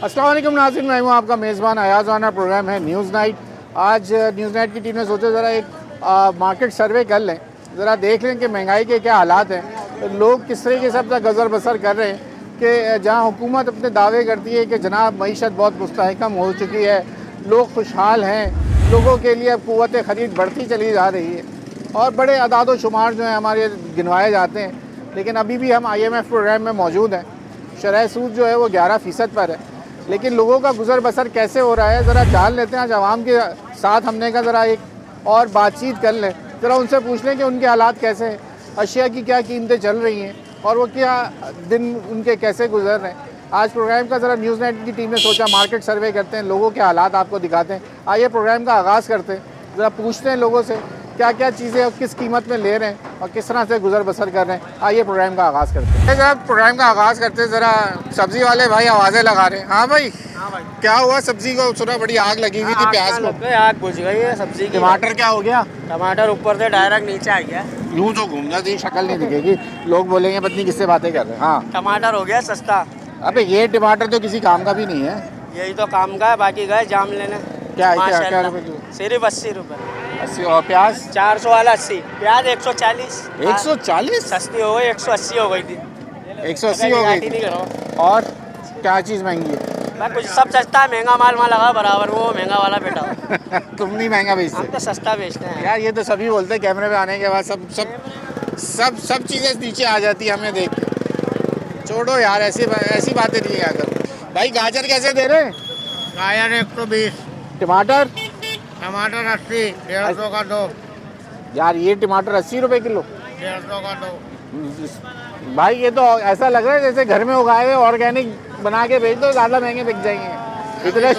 अस्सलाम वालेकुम नाज़रीन, मैं हूँ आपका मेज़बान अयाज़ राना। प्रोग्राम है न्यूज़ नाइट। आज न्यूज़ नाइट की टीम ने सोचा ज़रा एक मार्केट सर्वे कर लें, ज़रा देख लें कि महंगाई के क्या हालात हैं, तो लोग किस तरीके से अपना गुज़र बसर कर रहे हैं। कि जहाँ हुकूमत अपने दावे करती है कि जनाब मईशत बहुत मुस्तहकम हो चुकी है, लोग खुशहाल हैं, लोगों के लिए अब क़ुव्वत ख़रीद बढ़ती चली जा रही है और बड़े अदाद व शुमार जो हैं हमारे गिनवाए जाते हैं, लेकिन अभी भी हम IMF प्रोग्राम में मौजूद हैं। शरह सूद जो है वो 11% पर है, लेकिन लोगों का गुज़र बसर कैसे हो रहा है ज़रा जान लेते हैं। आज आवाम के साथ हमने का ज़रा एक और बातचीत कर लें, ज़रा उनसे पूछ लें कि उनके हालात कैसे हैं, अशिया की क्या कीमतें चल रही हैं और वो क्या दिन उनके कैसे गुजर रहे हैं। आज प्रोग्राम का ज़रा न्यूज़ नाइट की टीम ने सोचा मार्केट सर्वे करते हैं, लोगों के हालात आपको दिखाते हैं। आइए प्रोग्राम का आगाज़ करते हैं, ज़रा पूछते हैं लोगों से क्या क्या चीज़ें और किस कीमत में ले रहे हैं और किस तरह से गुजर बसर कर रहे हैं। आइए प्रोग्राम का आगाज़ करते हैं। ज़रा प्रोग्राम का आगाज़ करते हैं, ज़रा सब्ज़ी वाले भाई आवाज़ें लगा रहे हैं। हाँ भाई, क्या हुआ सब्ज़ी को? सुना बड़ी आग लगी हुई थी प्याज को। आग बुझ गई है सब्जी की। टमाटर क्या हो गया? टमाटर ऊपर से डायरेक्ट नीचे आ गया। यूँ तो घूमना चाहिए, शक्ल नहीं दिखेगी, लोग बोलेंगे पत्नी किससे बातें कर रहे हैं। हाँ टमाटर हो गया सस्ता। अबे ये टमाटर तो किसी काम का भी नहीं है। यही तो काम का है, बाकी गए जाम लेने। क्या माशाल्लाह। रुपए किलो? सिर्फ 80 रुपए। 80। और प्याज? 400 वाला 80, प्याज 140। 140? सस्ती हो गई, 180 हो गई थी। 180 हो गई थी। और क्या चीज़ महंगी है? मैं कुछ सब सस्ता है, महंगा माल वहाँ लगा बराबर, वो महंगा वाला बेटा। तुम नहीं महंगा हम बेचते तो सस्ता बेचते हैं यार। ये तो सभी बोलते हैं, कैमरे पे आने के बाद सब सब सब सब चीज़ें नीचे आ जाती है हमें देख के। छोड़ो यार, ऐसी बातें नहीं है। अगर भाई गाजर कैसे दे रहे हैं? गाजर 120, टमाटर? टमाटर 80, 150 का दो, यार ये टमाटर 80 रुपए किलो। 150 का दो। भाई ये तो ऐसा लग रहा है जैसे घर में उगाए हुए ऑर्गेनिक बना के बेच दो, ज़्यादा महंगे बिक जाएंगे। इतने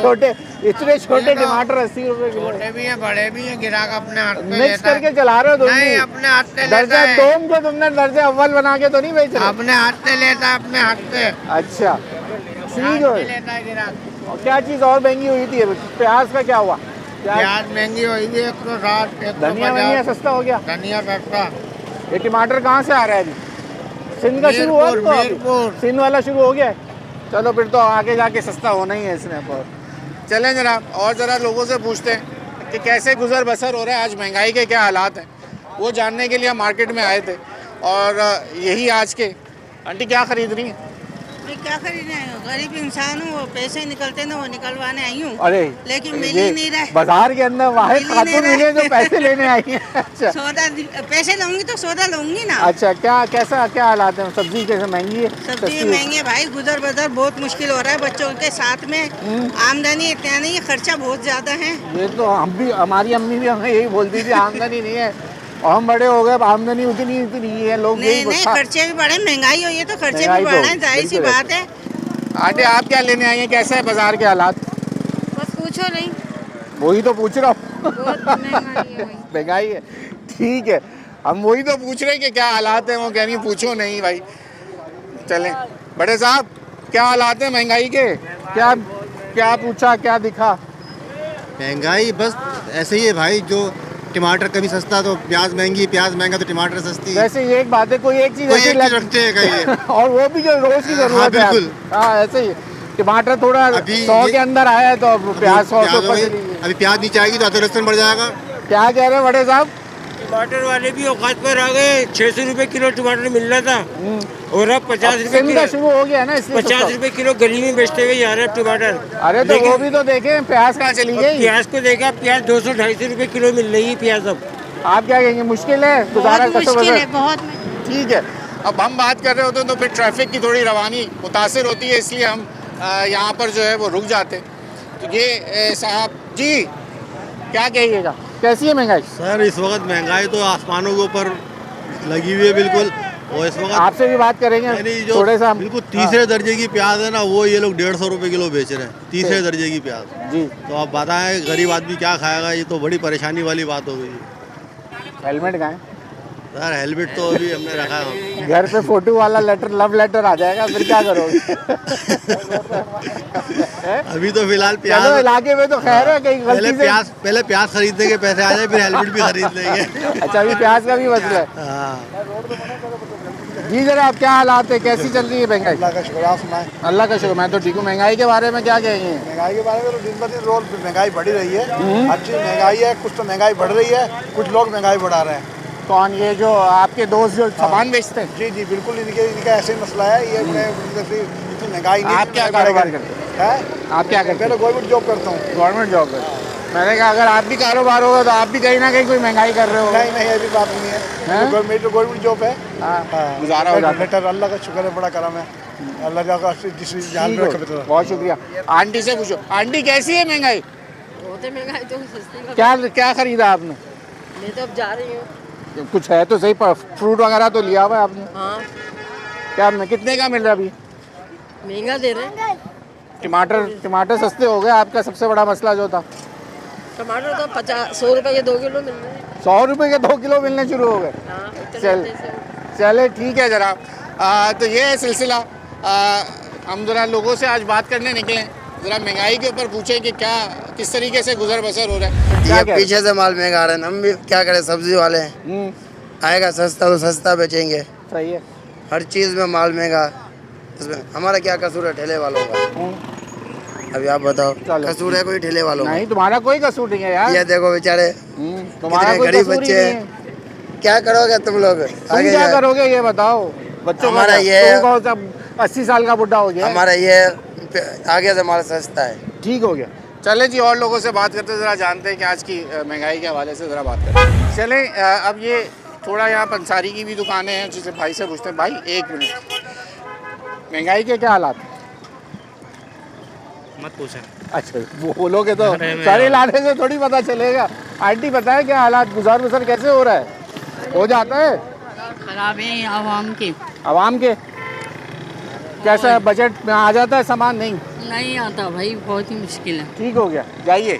छोटे टमाटर 80 रुपए किलो। छोटे भी हैं, बड़े भी हैं, गिराक अपने हाथ पे मिक्स लेता है। करके चला रहे हो तुम नहीं, भी? अपने हाथ से लेता दर्जा है। दोम को तुमने दर्जा अव्वल बना के तो नहीं बेच रहे? अपने हाथ से लेता है, अपने हाथ से। अच्छा ठीक हाथ से है। लेता है गिराक। और क्या चीज़ और महंगी हुई थी? प्याज का क्या हुआ? प्याज महंगी होगी 160, धनिया वनिया 150। सस्ता हो गया? धनिया सस्ता। ये टमाटर कहाँ से आ रहा है अभी? सिंध का शुरू हुआ तो अभी? मीरपुर। सिंध वाला शुरू हो गया है? चलो फिर तो आगे जाके सस्ता होना ही है इसमें पर। चलें जरा और ज़रा लोगों से पूछते हैं कि कैसे गुजर बसर हो रहा है, आज महंगाई के क्या हालात हैं, वो जानने के लिए हम मार्केट में आए थे। और यही आज के आंटी क्या खरीद रही हैं? मैं क्या खरीदना है, गरीब इंसान हूँ, वो पैसे निकलते ना वो निकलवाने आई हूँ। अरे लेकिन मिल ये ही नहीं रहा। बाजार के अंदर वाहिद मिल ही नहीं खातून रहा। मिले जो पैसे लेने आई हैं। अच्छा सौदा पैसे लूंगी तो सौदा लूंगी ना। अच्छा, क्या हालात हैं? सब्जी कैसे महंगी है? सब्जी सस्ती है? महंगी है भाई, गुजर बसर बहुत मुश्किल हो रहा है। बच्चों के साथ में आमदनी इतना नहीं है, खर्चा बहुत ज्यादा है। ये तो हम भी, हमारी अम्मी भी हमें यही बोलती थी, आमदनी नहीं है और हम बड़े हो गए, अब आमदनी उतनी है। लोग नहीं नहीं, खर्चे भी बढ़े, महंगाई हुई है तो खर्चे महंगाई भी तो बढ़ रहे हैं, जाहिर सी बिल्कुल बात है। आंटी आप क्या लेने आई हैं? कैसे है बाजार के हालात? बस पूछो नहीं, वही तो पूछ रहा हूँ। बहुत महंगाई है भाई। महंगाई है, ठीक है, हम वही तो पूछ रहे हैं कि क्या हालात हैं। वो कह रही पूछो नहीं भाई। चलें बड़े साहब, क्या हालात हैं महंगाई के? क्या पूछा, क्या दिखा? महंगाई बस ऐसे ही है भाई, जो टमाटर कभी सस्ता तो प्याज महंगी, प्याज महंगा तो टमाटर सस्ती। वैसे ये एक बात है, कोई एक चीज़ ऐसी रखते हैं कहीं और वो भी जो रोज की जरूरत हाँ, है। बिल्कुल। हाँ ऐसे ही टमाटर थोड़ा 100 के अंदर आया है तो प्याज 100 से ऊपर चली गई। अभी प्याज नीचे आएगी तो अदरक लहसुन बढ़ जाएगा। क्या कह रहे हैं बड़े साहब? टमाटर वाले भी औकात पर आ गए। 600 रुपए किलो टमाटर मिल रहा था और अब 50 रुपए सिंध का किलो। शुरू हो गया ना, इसलिए 50 रुपए किलो गली में बेचते हुए जा रहे हैं टमाटर। अरे तो वो भी तो देखें, प्याज कहाँ चली गई? प्याज को देखा, प्याज 200-250 रुपए किलो मिल रही है प्याज अब। आप क्या कहेंगे? मुश्किल है गुजारा? बहुत मुश्किल है, बहुत। ठीक है, अब हम बात कर रहे होते हैं तो फिर ट्रैफिक की थोड़ी रवानी मुतासिर होती है, इसलिए हम यहाँ पर जो है वो रुक जाते हैं। तो ये साहब जी क्या कहिएगा, कैसी है महंगाई? सर इस वक्त महंगाई तो आसमानों के ऊपर लगी हुई है बिल्कुल। और इस वक्त आपसे भी बात करेंगे जो थोड़े सा। बिल्कुल तीसरे दर्जे की प्याज है ना, वो ये लोग 150 रुपए किलो बेच रहे हैं, तीसरे दर्जे की प्याज जी। तो आप बताएं गरीब आदमी क्या खाएगा? ये तो बड़ी परेशानी वाली बात हो गई। हेलमेट कहाँ है? सर हेलमेट तो अभी हमने रखा है। घर पे फोटो वाला लेटर, लव लेटर आ जाएगा, फिर क्या करोगे? अभी तो फिलहाल चलो प्याज इलाके में तो खैर है, कहीं गलती से। पहले प्याज खरीदने के पैसे आ जाए, फिर हेलमेट भी खरीद लेंगे। अच्छा अभी प्याज का भी मसला है। हाँ जी जरा आप क्या हालात है, कैसी चल रही है महंगाई? अल्लाह का शुक्र, आप सुनाएं। अल्लाह का शुक्र, मैं तो ठीक हूँ। महंगाई के बारे में क्या कहेंगे? महंगाई के बारे में तो दिन ब दिन रोज महंगाई बढ़ी रही है। हर चीज़ महंगाई है, कुछ तो महंगाई बढ़ रही है, कुछ लोग महंगाई बढ़ा रहे हैं। कौन, ये जो आपके दोस्त जो सामान बेचते हैं? जी जी बिल्कुल, इनका ऐसे ही मसला है। ये इतनी महंगाई नहीं। आप क्या कारोबार करते हैं? आप क्या करते मैं हैं? तो गवर्नमेंट जॉब करता हूँ। गवर्नमेंट जॉब करते हैं। मैंने कहा अगर आप भी कारोबार होगा तो आप भी कहीं ना कहीं कोई महंगाई कर रहे हो। नहीं नहीं, ऐसी बात नहीं है। हैं? मेरी तो गवर्नमेंट जॉब है। हाँ, गुजारा हो जाता है। बेटर, अल्लाह का शुक्र है, बड़ा करम है। अल्लाह का जिस जान ठीक में हो, रखे तो। बहुत शुक्रिया। आंटी से पूछो, आंटी कैसी है महंगाई? बहुत महंगाई तो सस्ती क्या क्या खरीदा आपने? मैं तो अब जा रही हूँ। कुछ है तो सही, फ्रूट वगैरह तो लिया हुआ है आपने? हाँ, क्या कितने का मिल रहा है अभी? महंगा दे रहे हैं। टमाटर सस्ते हो गए। आपका सबसे बड़ा मसला जो था, टमाटर तो 100 रुपए के 2 किलो मिल रहे हैं। 100 रुपये के 2 किलो मिलने शुरू हो गए। हाँ, चल चले ठीक है जरा। तो ये है सिलसिला। हम ज़रा लोगों से आज बात करने निकले, ज़रा महंगाई के ऊपर पूछें कि क्या किस तरीके से गुजर बसर हो रहा है। क्या ये कह रहे पीछे से माल महंगा आ रहा है, हम भी क्या करें, सब्जी वाले हैं। हैं? आएगा सस्ता तो सस्ता बेचेंगे। सही है। हर चीज़ में माल महंगा। इसमें हमारा क्या कसूर है ठेले वालों का? अभी आप बताओ, चलो। कसूर है कोई ठेले वालों का? नहीं, तुम्हारा कोई कसूर नहीं है यार। ये देखो बेचारे तुम्हारा कितने कोई गरीब कसूर ही बच्चे नहीं हैं। है। क्या करोगे तुम लोग तुम आगे क्या जा- करोगे ये बताओ? बच्चों का हमारा क्या? ये- तुम कौन सा 80 साल का बुढ़ा हो गया? हमारा ये आगे से माल सस्ता है। ठीक हो गया। चले जी, और लोगों से बात करते ज़रा जानते हैं कि आज की महंगाई के हवाले से ज़रा बात करते हैं। चलें, अब ये थोड़ा यहाँ पंसारी की भी दुकानें हैं, जिसे भाई से पूछते हैं। भाई एक मिनट, महंगाई के क्या हालात हैं? मत पूछें। अच्छा, वो बोलोगे तो अरे मैं- सारे लाने से थोड़ी पता चलेगा। आंटी बताए क्या हालात, गुजार बसर कैसे हो रहा है? हो जाता है? खराब है आवाम की। आवाम के कैसा बजट में आ जाता है सामान? नहीं आता भाई, बहुत ही मुश्किल है। ठीक हो गया। जाइए।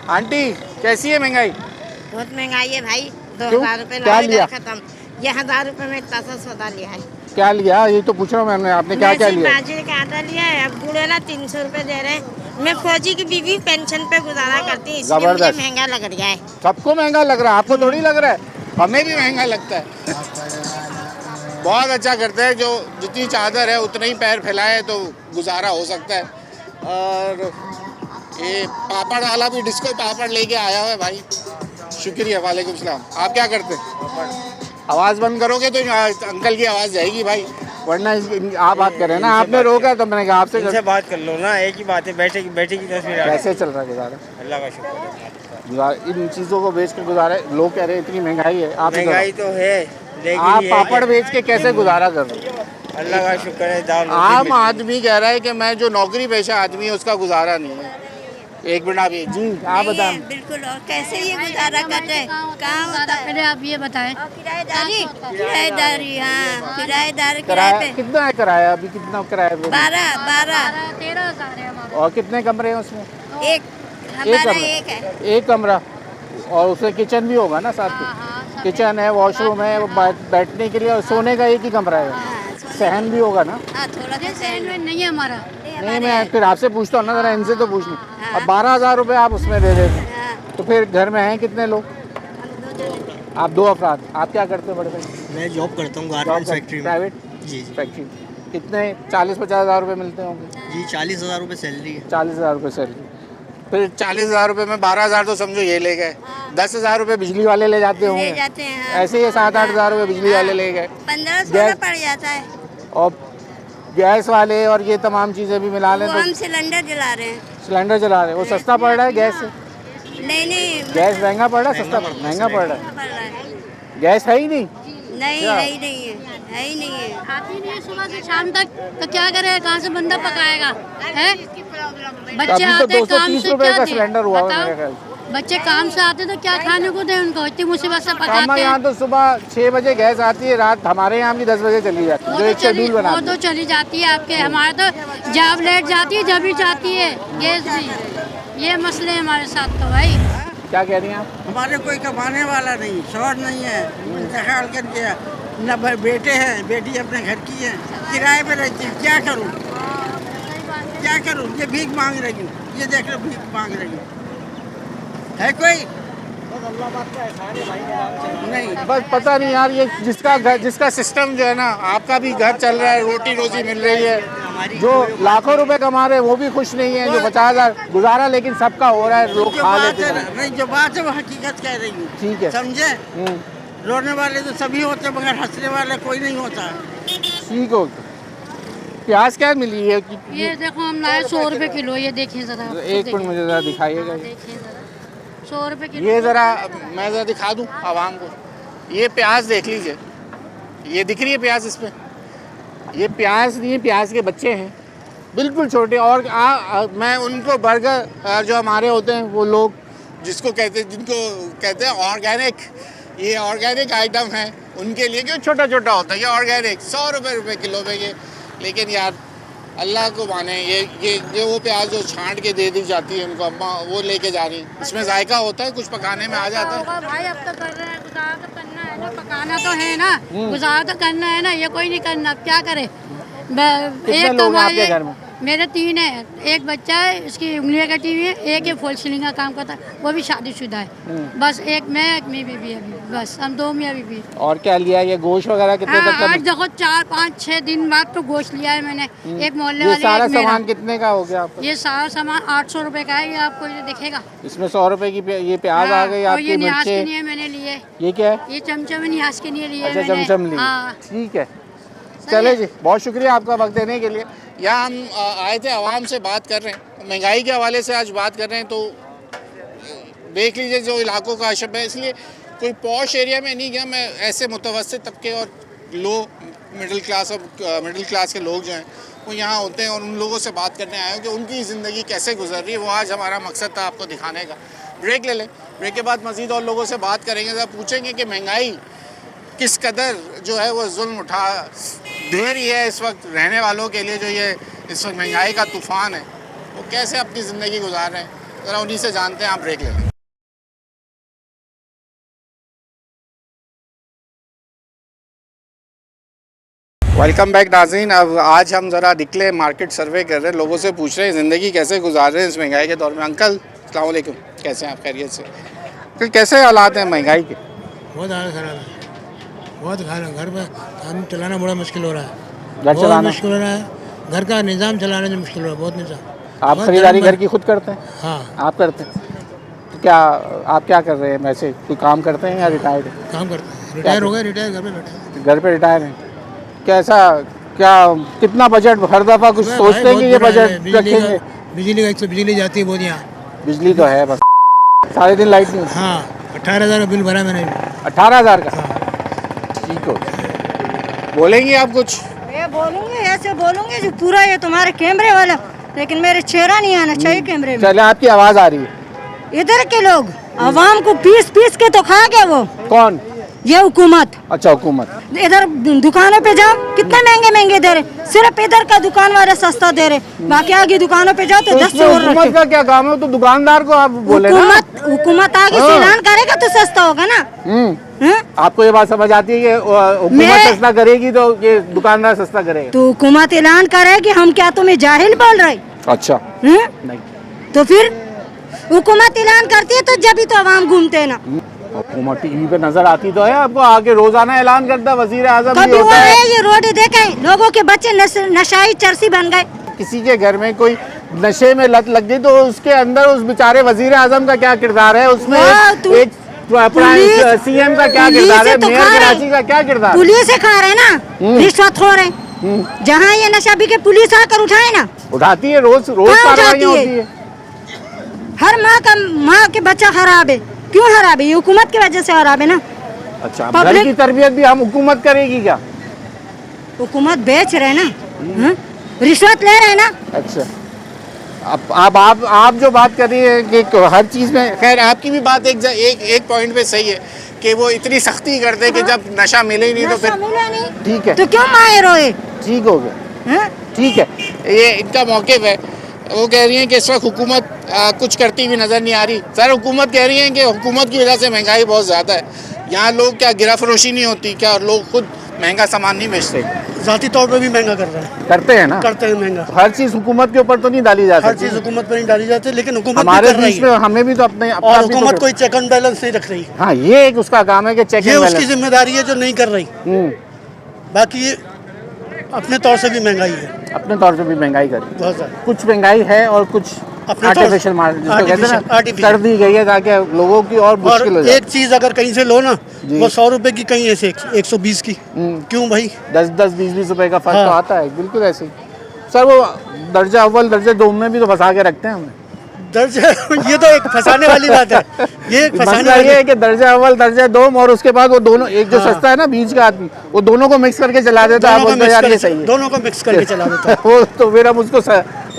आंटी कैसी है महंगाई? बहुत महंगाई है भाई। क्यों? 2000 रुपए क्या लिया? खत्म। ये 1000 रुपए में इतना सा सौदा लिया है। क्या लिया? ये तो पूछ रहा हूँ मैंने, आपने क्या क्या लिया? बाजरे का आटा लिया है। अब गुड़ेला 300 रुपए दे रहे हैं। मैं फौजी की बीवी पेंशन पे गुजारा करती हूँ, इसलिए मुझे जबरदस्त। महंगा लग रहा है। सबको महंगा लग रहा है, आपको थोड़ी लग रहा है? हमें भी महंगा लगता है। बहुत अच्छा करते हैं, जो जितनी चादर है उतना ही पैर फैलाए तो गुजारा हो सकता है। और ये पापड़ वाला भी डिस्को पापड़ लेके आया हुआ है भाई, शुक्रिया। वालेकुम सलाम। आप क्या करते हैं? आवाज़ बंद करोगे तो अंकल की आवाज़ जाएगी भाई, वरना आप बात कर रहे हैं ना, आपने रोका तो मैंने कहा आपसे इनसे बात कर लो ना, एक ही बात है। बैठे की तस्वीर आ रही है। कैसे चल रहा है गुजारा? अल्लाह का शुक्र है। इन चीज़ों को बेच के गुजारे, लोग कह रहे हैं इतनी महंगाई है। आप महंगाई तो है, लेकिन आप ये पापड़ है बेच के कैसे गुजारा कर रहे हो? कि अल्लाह का शुक्र है, दाल रोटी आम मिलती है। आदमी कह रहा है कि मैं जो नौकरी पेशा आदमी है उसका गुजारा नहीं है। एक मिनट अभी जी आप बताएं। बिल्कुल। और कैसे ये गुजारा कर रहे हैं? काम होता है। पहले आप ये बताएं। किराएदारी, किराएदारी। हाँ, किराएदार किराया किराए पे कितना है? किराया अभी कितना किराया पे? 12 13,000 है हमारा। और कितने कमरे हैं उसमें? एक हमारा एक है। एक कमरा, और उसमें किचन भी होगा ना साथ में? किचन है, वॉशरूम है, वो बैठने के लिए, और सोने का एक ही कमरा है। सहन भी होगा ना? हाँ, थोड़ा सा सहन में नहीं है हमारा। नहीं, मैं फिर आपसे पूछता हूँ ना, ज़रा इनसे तो पूछ लूँ। अब 12,000 रुपये आप उसमें दे देते, तो फिर घर में हैं कितने लोग? आप 2 अफराद। आप क्या करते हो बड़े भाई? मैं जॉब करता हूँ गारमेंट्स फैक्ट्री में। प्राइवेट? जी फैक्ट्री। कितने 40-50 हज़ार रुपये मिलते होंगे? जी 40,000 रुपये सैलरी है। 40,000 रुपये सैलरी। फिर 40,000 रुपये में 12,000 तो समझो ये ले गए, 10,000 रुपये बिजली वाले ले जाते होंगे। जाते हैं। हाँ। ऐसे ही 7-8 हज़ार रुपये बिजली वाले ले गए, 1500 पड़ जाता है। और गैस वाले और ये तमाम चीज़ें भी मिला लें वो तो हम सिलेंडर जला रहे हैं। सिलेंडर चला रहे हैं, वो सस्ता पड़ रहा है गैस से? नहीं गैस महंगा पड़ रहा है, सस्ता महंगा पड़ रहा है? पड़ रहा है। गैस है ही नहीं। नहीं क्या? है ही नहीं है, है ही नहीं है। आती नहीं है सुबह से शाम तक, तो क्या करेगा? कहाँ से बंदा पकाएगा? है बच्चे अभी तो आते हैं काम 230 से, रुपये क्या का दे? सिलेंडर हुआ है बताओ। मेरे ख्याल से। बच्चे काम से आते तो क्या खाने को दे उनको? इतनी मुसीबत से हमारे पकाते यहाँ हैं। तो सुबह 6 बजे गैस आती है, रात हमारे यहाँ भी 10 बजे चली जाती है, जो एक शेड्यूल बना वो तो चली जाती है आपके, हमारे तो जब लेट जाती है जब ही जाती है गैस भी। ये मसले हैं हमारे साथ तो भाई। क्या कह रही हैं आप? हमारे कोई कमाने वाला नहीं, शौहर नहीं है, इंतकाल कर गया, न बेटे हैं, बेटी अपने घर की है, किराए पे रहती है। क्या करूं? क्या करूं? ये भीख मांग रही हूँ, ये देख लो भीख मांग रही हूँ। है कोई? नहीं बस पता नहीं यार, ये जिसका सिस्टम जो है ना, आपका भी घर चल रहा है, रोटी रोजी मिल रही है, जो लाखों रुपए कमा रहे हैं वो भी खुश नहीं है, जो 50,000 गुजारा लेकिन सबका हो रहा है, लोग खा लेते हैं। नहीं, जो बात है वो हकीकत कह रही हूँ, ठीक है, समझे? रोने वाले तो सभी होते हैं मगर हंसने वाले कोई नहीं होता। ठीक हो। प्याज क्या मिली है? ये देखो हम लाए 100 रुपए किलो, ये देखिए जरा। एक मिनट मुझे जरा दिखाइएगा। देखिए जरा 100 रुपए किलो। ये ज़रा मैं ज़रा दिखा दूँ आवाम को, ये प्याज देख लीजिए, ये दिख रही है प्याज इसमें, ये प्याज नहीं, प्याज के बच्चे हैं बिल्कुल छोटे। और मैं उनको बर्गर जो हमारे होते हैं वो लोग जिनको कहते हैं ऑर्गेनिक, ये ऑर्गेनिक आइटम है उनके लिए, क्यों छोटा छोटा होता है ये ऑर्गेनिक, 100 रुपये किलो पे ये। लेकिन यार अल्लाह को माने, ये वो प्याज जो छांट के दे दी जाती है उनको, अम्मा वो लेके जा रही, इसमें जायका होता है, कुछ पकाने में आ जाता है। भाई अब तो कर रहे हैं, गुजारा तो करना है ना, पकाना तो है ना, गुजारा तो करना है ना, ये कोई नहीं करना, अब क्या करे। कितने लोग हैं आपके घर में? मेरे 3 हैं, एक बच्चा है, इसकी उंगलियां कटी हुई है, एक ये फॉल सीलिंग का काम करता है, वो भी शादीशुदा है, बस एक मैं, एक मेरी बीबी अभी, बस हम 2 मियाँ बीबी। और क्या लिया है? ये गोश्त वगैरह कितने तक का? आज देखो 4, 5, 6 दिन बाद तो गोश्त लिया है मैंने, एक मोहल्ले ये वाले, सारा एक मेरा। सामान कितने का हो गया आपका? ये सारा सामान 800 रुपए का है, ये आपको ये दिखेगा। इसमें 100 रुपए की ये प्याज आ गई, और ये आपकी न्याज के मिर्चें, लिए मैंने लिए, ये क्या है? ये चमचम न्याज के लिए लिए अच्छा, मैंने। चमचम ली, हाँ। ठीक है। चले जी, बहुत शुक्रिया आपका वक्त देने के लिए। यहाँ हम आए थे, आवाम से बात कर रहे हैं, महंगाई के हवाले से आज बात कर रहे हैं। तो देख लीजिए जो इलाकों का अशब है, इसलिए कोई पॉश एरिया में नहीं गया मैं, ऐसे मुतवस्सित तबके और लो मिडिल क्लास के लोग जो हैं वो यहाँ होते हैं, और उन लोगों से बात करने आए हैं कि उनकी ज़िंदगी कैसे गुजर रही है। वो आज हमारा मकसद था आपको दिखाने का। ब्रेक ले लें, ब्रेक के बाद मज़ीद और लोगों से बात करेंगे, जब पूछेंगे कि महंगाई किस कदर जो है वो जुल्म उठा दे रही है इस वक्त रहने वालों के लिए, जो ये इस वक्त महंगाई का तूफ़ान है, वो कैसे अपनी ज़िंदगी गुजार रहे हैं, ज़रा उन्हीं से जानते हैं। आप ब्रेक ले लें। वेलकम बैक नाज़रीन। अब आज हम ज़रा निकले मार्केट सर्वे कर रहे हैं, लोगों से पूछ रहे हैं ज़िंदगी कैसे गुजार रहे हैं इस महंगाई के दौर में। अंकल अस्सलाम वालेकुम, कैसे हैं आप? खैरियत से? तो कैसे हालात हैं महंगाई के? बहुत हालत ख़राब है, बहुत घर में काम चलाना बड़ा मुश्किल हो रहा है, घर चलाना मुश्किल हो रहा है, घर का निज़ाम चलाने में मुश्किल हो रहा है, बहुत निज़ाम। आप खरीदारी घर की खुद करते हैं? हाँ। आप करते हैं? तो क्या आप क्या कर रहे हैं वैसे, कोई काम करते हैं या रिटायर्ड हैं? काम करते हैं, रिटायर हो गए, रिटायर घर पे बैठे। घर पे रिटायर हैं, कैसा क्या कितना बजट हर दफ़ा कुछ सोचते हैं कि ये बजट रखेंगे? बिजली का बिजली जाती है बहुत यहाँ, बिजली तो है बस, सारे दिन लाइट नहीं। हाँ, 18,000 का बिल भरा मैंने। 18,000 का? ठीक हो, बोलेंगे आप कुछ? मैं बोलूँगी, ऐसे बोलूँगी जो पूरा ये तुम्हारे कैमरे वाला, लेकिन मेरे चेहरा नहीं आना चाहिए कैमरे में। चले, आपकी आवाज़ आ रही है। इधर के लोग आवाम को पीस के तो खा गए। वो कौन? ये हुकूमत। अच्छा, हुकूमत। इधर दुकानों पे जाओ, कितने महंगे महंगे दे रहे, सिर्फ इधर का दुकान वाले सस्ता दे रहे, बाकी आगे दुकानों पे जाओ तो 10 से और हुकूमत का क्या काम है? तो दुकानदार को आप बोले ना। हुकूमत आगे से ऐलान करेगा तो सस्ता होगा ना। आपको ये बात समझ आती है कि हुकूमत सस्ता करेगी तो ये दुकानदार सस्ता करेगा? तो हुकूमत ऐलान करेगी, हम क्या तुम्हें जाहिल बोल रहे? अच्छा, नहीं तो फिर हुकूमत ऐलान करती है तो जब ही तो आवाम घूमते है ना। हुकूमत टीवी पे नजर आती तो है आपको, आगे रोजाना ऐलान करता है वजीर आजम। कभी वो है ये रोड देखे, लोगों के बच्चे नशाई चरसी बन गए। किसी के घर में कोई नशे में लत लग गई तो उसके अंदर उस बेचारे वजीर आजम का क्या किरदार है, उसमें एक सीएम का क्या किरदार है, मेयर कराची का क्या किरदार? पुलिस से खा रहे ना, रिश्वत खो रहे। जहाँ ये नशा बिके पुलिस आकर उठाए ना, उठाती है, रोज कार्रवाई होती है। हर माँ के बच्चा खराब है, क्यों खराब है? ये हुकूमत की वजह से खराब है ना। अच्छा, घर की तरबियत भी हम हुकूमत करेगी क्या? हुकूमत बेच रहे ना, रिश्वत ले रहे ना। अच्छा, अब आप जो बात कर रही है कि हर चीज़ में, खैर आपकी भी बात एक पॉइंट पे सही है कि वो इतनी सख्ती करते कि जब नशा मिले ही नहीं तो फिर ठीक है तो क्यों माए रोए? ठीक हो गया, ठीक है। ये इनका मौक़िफ़ है, वो कह रही हैं कि इस वक्त हुकूमत कुछ करती हुई नज़र नहीं आ रही। सर, हुकूमत कह रही है कि हुकूमत की वजह से महंगाई बहुत ज़्यादा है। यहाँ लोग क्या गिरा फरोशी नहीं होती क्या? लोग खुद महंगा सामान नहीं बेचते? जाती तौर पे भी महंगा कर रहा है, करते हैं ना, करते हैं महंगा। हर चीज हुकूमत के ऊपर तो नहीं डाली जा हर सकती, चीज हुकूमत पर नहीं डाली जाती, लेकिन हुकूमत हमारे भी कर रही बीच में है हमें भी तो अपने और हुकूमत कोई चेक एंड बैलेंस नहीं रख रही। हाँ, ये एक उसका काम है कि चेक ये एंड उसकी बैलेंस। जिम्मेदारी है जो नहीं कर रही। बाकी ये अपने तौर से भी महंगाई है, अपने तौर से भी महंगाई करी, बहुत ज़्यादा। कुछ महंगाई है और कुछ आर्टिफिशियल कर दी गई है ताकि लोगों की और मुश्किल हो और जाए। एक चीज अगर कहीं से लो ना, वो 100 रुपए की कहीं ऐसे 120 की, क्यों भाई? 10-10, 20-20 रुपए का फर्क हाँ। तो आता है, बिल्कुल ऐसे ही। सर वो दर्जा अव्वल दर्जा दो में भी तो फंसा के रखते हैं हमें। दर्ज ये तो एक फंसाने वाली बात है, ये एक फंसाने मसला वाली ये है कि दर्जा अव्वल दर्जा दोम और उसके बाद वो दोनों एक जो सस्ता है ना बीच का आदमी, वो दोनों को मिक्स करके चला देता है, बोलते हैं यार ये सही है, दोनों को मिक्स करके चला देता है। वो तो फिर हम उसको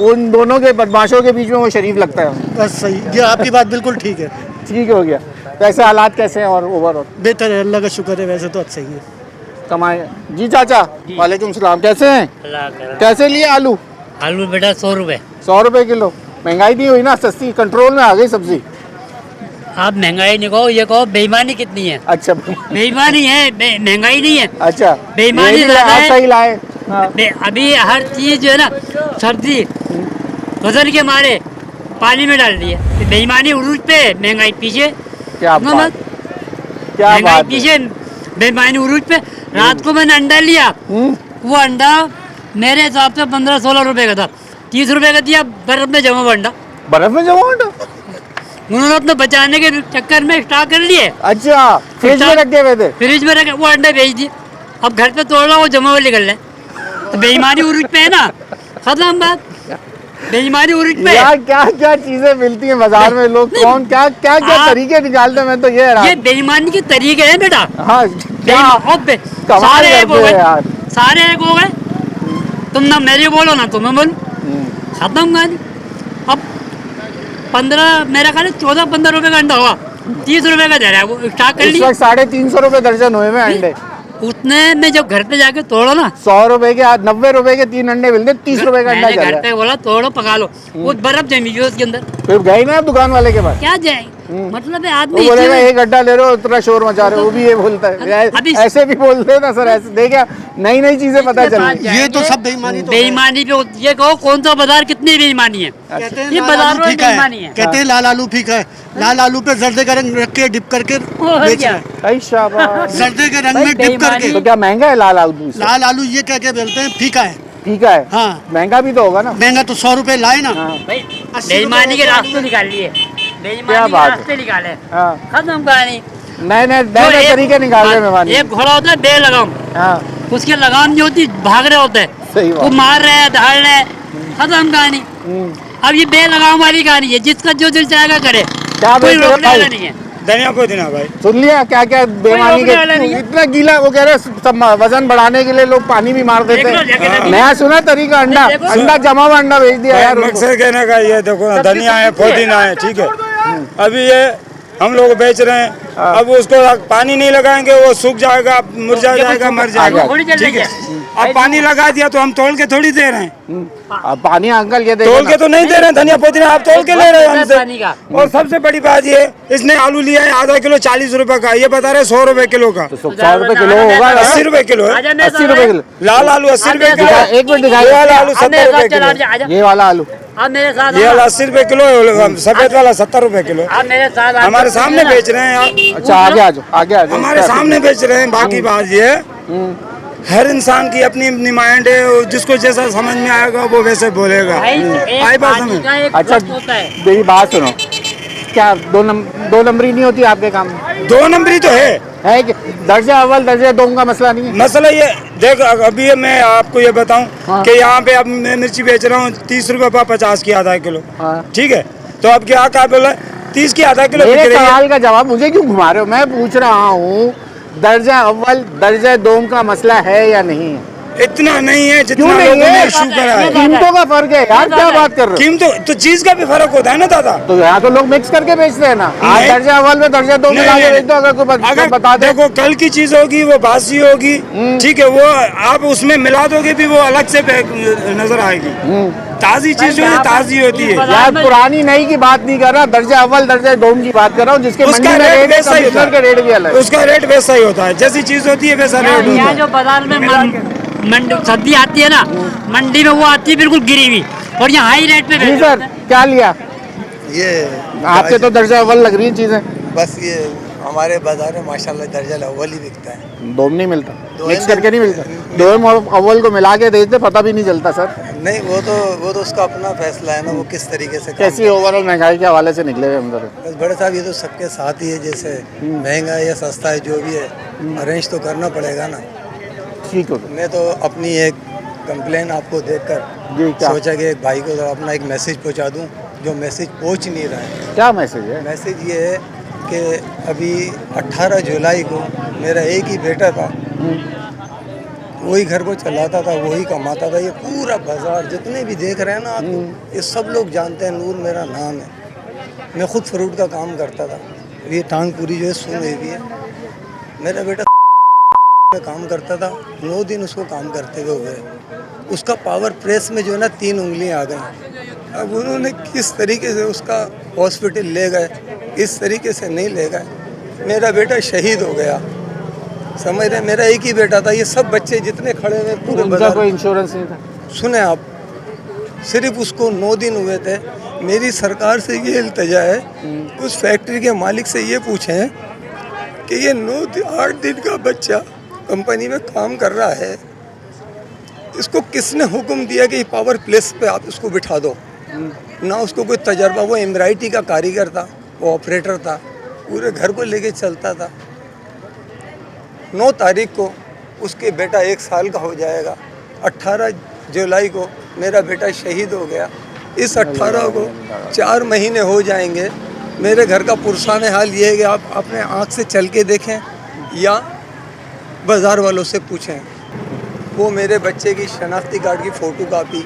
उन दोनों के बदमाशों के बीच में वो शरीफ लगता है। बस सही, ये आपकी बात बिल्कुल ठीक है। ठीक हो गया। तो ऐसे हालात कैसे हैं और ओवरऑल? बेहतर है, अल्लाह का शुक्र है, वैसे तो अच्छा ही है। कमाए जी चाचा, वालेकुम सलाम, कैसे हैं? कैसे लिए आलू? आलू बेटा 100 रुपए। 100 रुपए किलो। महंगाई नहीं हुई ना, सस्ती कंट्रोल में आ गई सब्जी। आप महंगाई नहीं कहो, ये कहो बेईमानी कितनी है। अच्छा, बेईमानी है, महंगाई नहीं है। अच्छा, बेईमानी ये भी ज्यादा आप है। सही लाए। हाँ। अभी हर चीज जो है ना सब्जी वजन के मारे पानी में डाल दी है। बेईमानी उरूज पे, महंगाई पीछे। क्या बात, क्या महंगाई बात है। पीछे, बेईमानी उरूज पे। रात को मैंने अंडा लिया, वो अंडा मेरे हिसाब से 15-16 रुपए का था, 30 रुपए का दिया बर्फ में जमा हुआ अंडा। बर्फ में जमा अंडा? उन्होंने अपने बचाने के चक्कर में स्टॉक कर लिए। अच्छा, फ्रिज में रखे हुए थे? फ्रिज में रखे, वो अंडे बेच दिए। अब घर पे तोड़ रहा, वो जमा हुआ निकल रहा है। तो बेईमानी उरूज पे है ना, खत्म बात। बेईमानी उरूज पे यार क्या क्या चीजें मिलती हैं बाजार में, लोग कौन क्या क्या क्या तरीके निकालते हैं, मैं तो ये बेईमानी के तरीके हैं बेटा। हाँ, सारे एक हो गए यार, सारे एक हो गए। तुम ना मेरी बोलो ना तुम्हें बोलो, खत्म कहानी। अब 15 मेरा ख्याल 14-15 रुपए का अंडा हुआ, 30 रुपए का दे रहा है, वो स्टॉक कर लिया। 350 रुपए दर्जन हुए में अंडे। उतने में जब घर पे जाके तोड़ो ना, 100 रुपए के 90 रुपए के 3 अंडे मिलते, 30 रुपए का अंडा घर पे बोला तोड़ो पका लो, वो बर्फ जमी हुई उसके अंदर। फिर गए ना दुकान वाले के पास, क्या जाए, मतलब है वो आदमी बोलेगा एक अड्डा ले रहे हो इतना शोर मचा रहे हो, वो भी ये बोलता है। ऐसे भी बोलते हैं ना सर, ऐसे देखा नई नई चीजें पता चली। ये तो सब बेईमानी, बेईमानी पे ये कहो कौन सा बाजार कितनी बेईमानी है। ये बाजार में बेईमानी है। कहते हैं लाल आलू फीका है, लाल आलू पे जर्दे का रंग रख के डिप करके बेच रहे हैं। शाबाश। जर्दे के रंग में डिप करके। तो क्या महंगा है लाल आलू? लाल आलू ये क्या क्या बोलते हैं, फीका है। फीका है? हाँ, महंगा भी तो होगा ना। महंगा तो 100 रुपए लाए ना। बेईमानी के रास्ते निकाल लिए, बेईमानी के रास्ते निकाले, खत्म कहानी। नए नए तरीके निकाल रहे हैं। एक घोड़ा होता है बे लगाम, उसके लगाम जो होती भाग रहे होते हैं, वो मार रहे हैं, धाड़ रहे हैं, खत्म कहानी। अब ये बे लगाम वाली कहानी है, जिसका जो दिल चाहेगा करे, कोई रोकने वाला नहीं है। धनिया पुदीना भाई, सुन लिया क्या क्या बेईमानी के, इतना गीला वो कह रहे वजन बढ़ाने के लिए लोग पानी भी मार देते हैं। नया सुना तरीका, अंडा जमा हुआ अंडा भेज दिया यार। मकसद कहने का ये देखो, धनिया है, पुदीना है, ठीक है, अभी ये हम लोग बेच रहे हैं, अब उसको पानी नहीं लगाएंगे वो सूख जाएगा, मुरझा जाएगा, मर जाएगा, ठीक है। अब पानी लगा दिया तो हम तोड़ के थोड़ी दे रहे हैं। अब पानी अंकल ये तोड़ के तो नहीं दे रहे हैं, धनिया पुदीना आप तोड़ के ले रहे हैं हमसे। और सबसे बड़ी बात ये, इसने आलू लिया है आधा किलो 40 रुपए का, ये बता रहे 100 रुपए किलो का। 100 रुपए किलो होगा, 80 रुपए किलो है, 80 रुपए किलो। लाल आलू 80 रुपए किलो। एक मिनट दिखाइए, ये वाला आलू 70 रुपए किलो, ये वाला आलू ये वाला 80 रुपए किलो, सफेद वाला 70 रुपए किलो। हमारे सामने बेच रहे हैं आप। अच्छा आगे आ जाओ, आगे आ जाओ। हमारे सामने बेच रहे हैं। बाकी बात ये, हर इंसान की अपनी अपनी माइंड है, जिसको जैसा समझ में आएगा वो वैसे बोलेगा। आई बात समझ? अच्छा मेरी बात सुनो, क्या दो नंबरी नहीं होती आपके काम में? 2 नंबरी तो है कि दर्जा अव्वल दर्जा दो का मसला नहीं है। मसला ये देख, अभी मैं आपको ये बताऊं कि यहाँ पे अब मैं मिर्ची बेच रहा हूँ 30 रुपए पर 50 की आधा किलो, ठीक है। तो अब क्या बोला, 30 की आधा किलो। मेरे सवाल का जवाब मुझे क्यों घुमा रहे हो? मैं पूछ रहा हूँ दर्जा अव्वल दर्जा दोम का मसला है या नहीं है? इतना नहीं है जितना नहीं लोगों है? ने इशू करा है। कीमतों का फर्क है यार, क्या बात कर रहे हो? कीमतों तो चीज का भी फर्क होता है ना दादा। तो यहाँ तो लोग मिक्स करके बेचते हैं ना, आज दर्जा अव्वल में दर्जा दो मिला के बेच दो। अगर कोई बता दे, देखो कल की चीज होगी वो बासी होगी, ठीक है, वो आप उसमें मिला दोगे भी वो अलग से नजर आएगी। ताजी चीज जो है ताजी होती है यार, पुरानी नई की बात नहीं कर रहा, दर्जा अव्वल दर्जा दोम की बात कर रहा हूँ, जिसके मंडी में रेट वैसा ही होता है, उसका रेट वैसा ही होता है, जैसी चीज होती है वैसा रेट होता है। जो बाजार में मंडी सब्जी आती है ना, मंडी में वो आती है बिल्कुल गिरी हुई, और यहाँ हाई रेट पे जी सर, क्या लिया ये आपके? तो दर्जा अव्वल लग रही है चीजें। बस ये हमारे बाजार में माशाल्लाह दर्जा अव्वल ही बिकता है, दो में नहीं मिलता, मिक्स करके नहीं मिलता, दो में अव्वल को मिला के देते, पता भी नहीं चलता सर। नहीं वो तो उसका अपना फैसला है ना, वो किस तरीके से कैसी ओवरऑल महंगाई के हवाले से निकले हुए हम लोग? बस बड़े साहब ये तो सबके साथ ही है, जैसे महंगा या सस्ता है जो भी है, अरेंज तो करना पड़ेगा ना। ठीक हो, मैं तो अपनी एक कंप्लेन आपको देखकर सोचा कि एक भाई को अपना एक मैसेज पहुंचा दूं, जो मैसेज पहुंच नहीं रहा है। क्या मैसेज है? मैसेज ये है कि अभी 18 जुलाई को मेरा एक ही बेटा था, वही घर को चलाता था, वही कमाता था। ये पूरा बाजार जितने भी देख रहे हैं ना आप, ये सब लोग जानते हैं, नूर मेरा नाम है। मैं खुद फ्रूट का काम करता था, ये टांग पूरी जो है सुन हुई भी है। मेरा बेटा में काम करता था, 9 दिन उसको काम करते हुए हुए, उसका पावर प्रेस में जो है ना 3 उंगलियां आ गई। अब उन्होंने किस तरीके से उसका हॉस्पिटल ले गए, इस तरीके से नहीं ले गए। मेरा बेटा शहीद हो गया, समझ रहे, मेरा एक ही बेटा था। ये सब बच्चे जितने खड़े हुए पूरे बाजार, कोई इंश्योरेंस नहीं था। सुने आप, सिर्फ उसको 9 दिन हुए थे। मेरी सरकार से ये इल्तिजा है, उस फैक्ट्री के मालिक से ये पूछें कि ये 8 दिन का बच्चा कंपनी में काम कर रहा है, इसको किसने हुक्म दिया कि पावर प्लेस पे आप इसको बिठा दो? ना उसको कोई तजर्बा, वो एम्ब्रॉयडरी का कारीगर था, वो ऑपरेटर था, पूरे घर को लेके चलता था। 9 तारीख को उसके बेटा 1 साल का हो जाएगा, 18 जुलाई को मेरा बेटा शहीद हो गया, इस 18 को 4 महीने हो जाएंगे। मेरे घर का पुरसाने हाल ये है कि आप अपने आँख से चल के देखें या बाज़ार वालों से पूछें, वो मेरे बच्चे की शनाख्ती कार्ड की फ़ोटो कापी,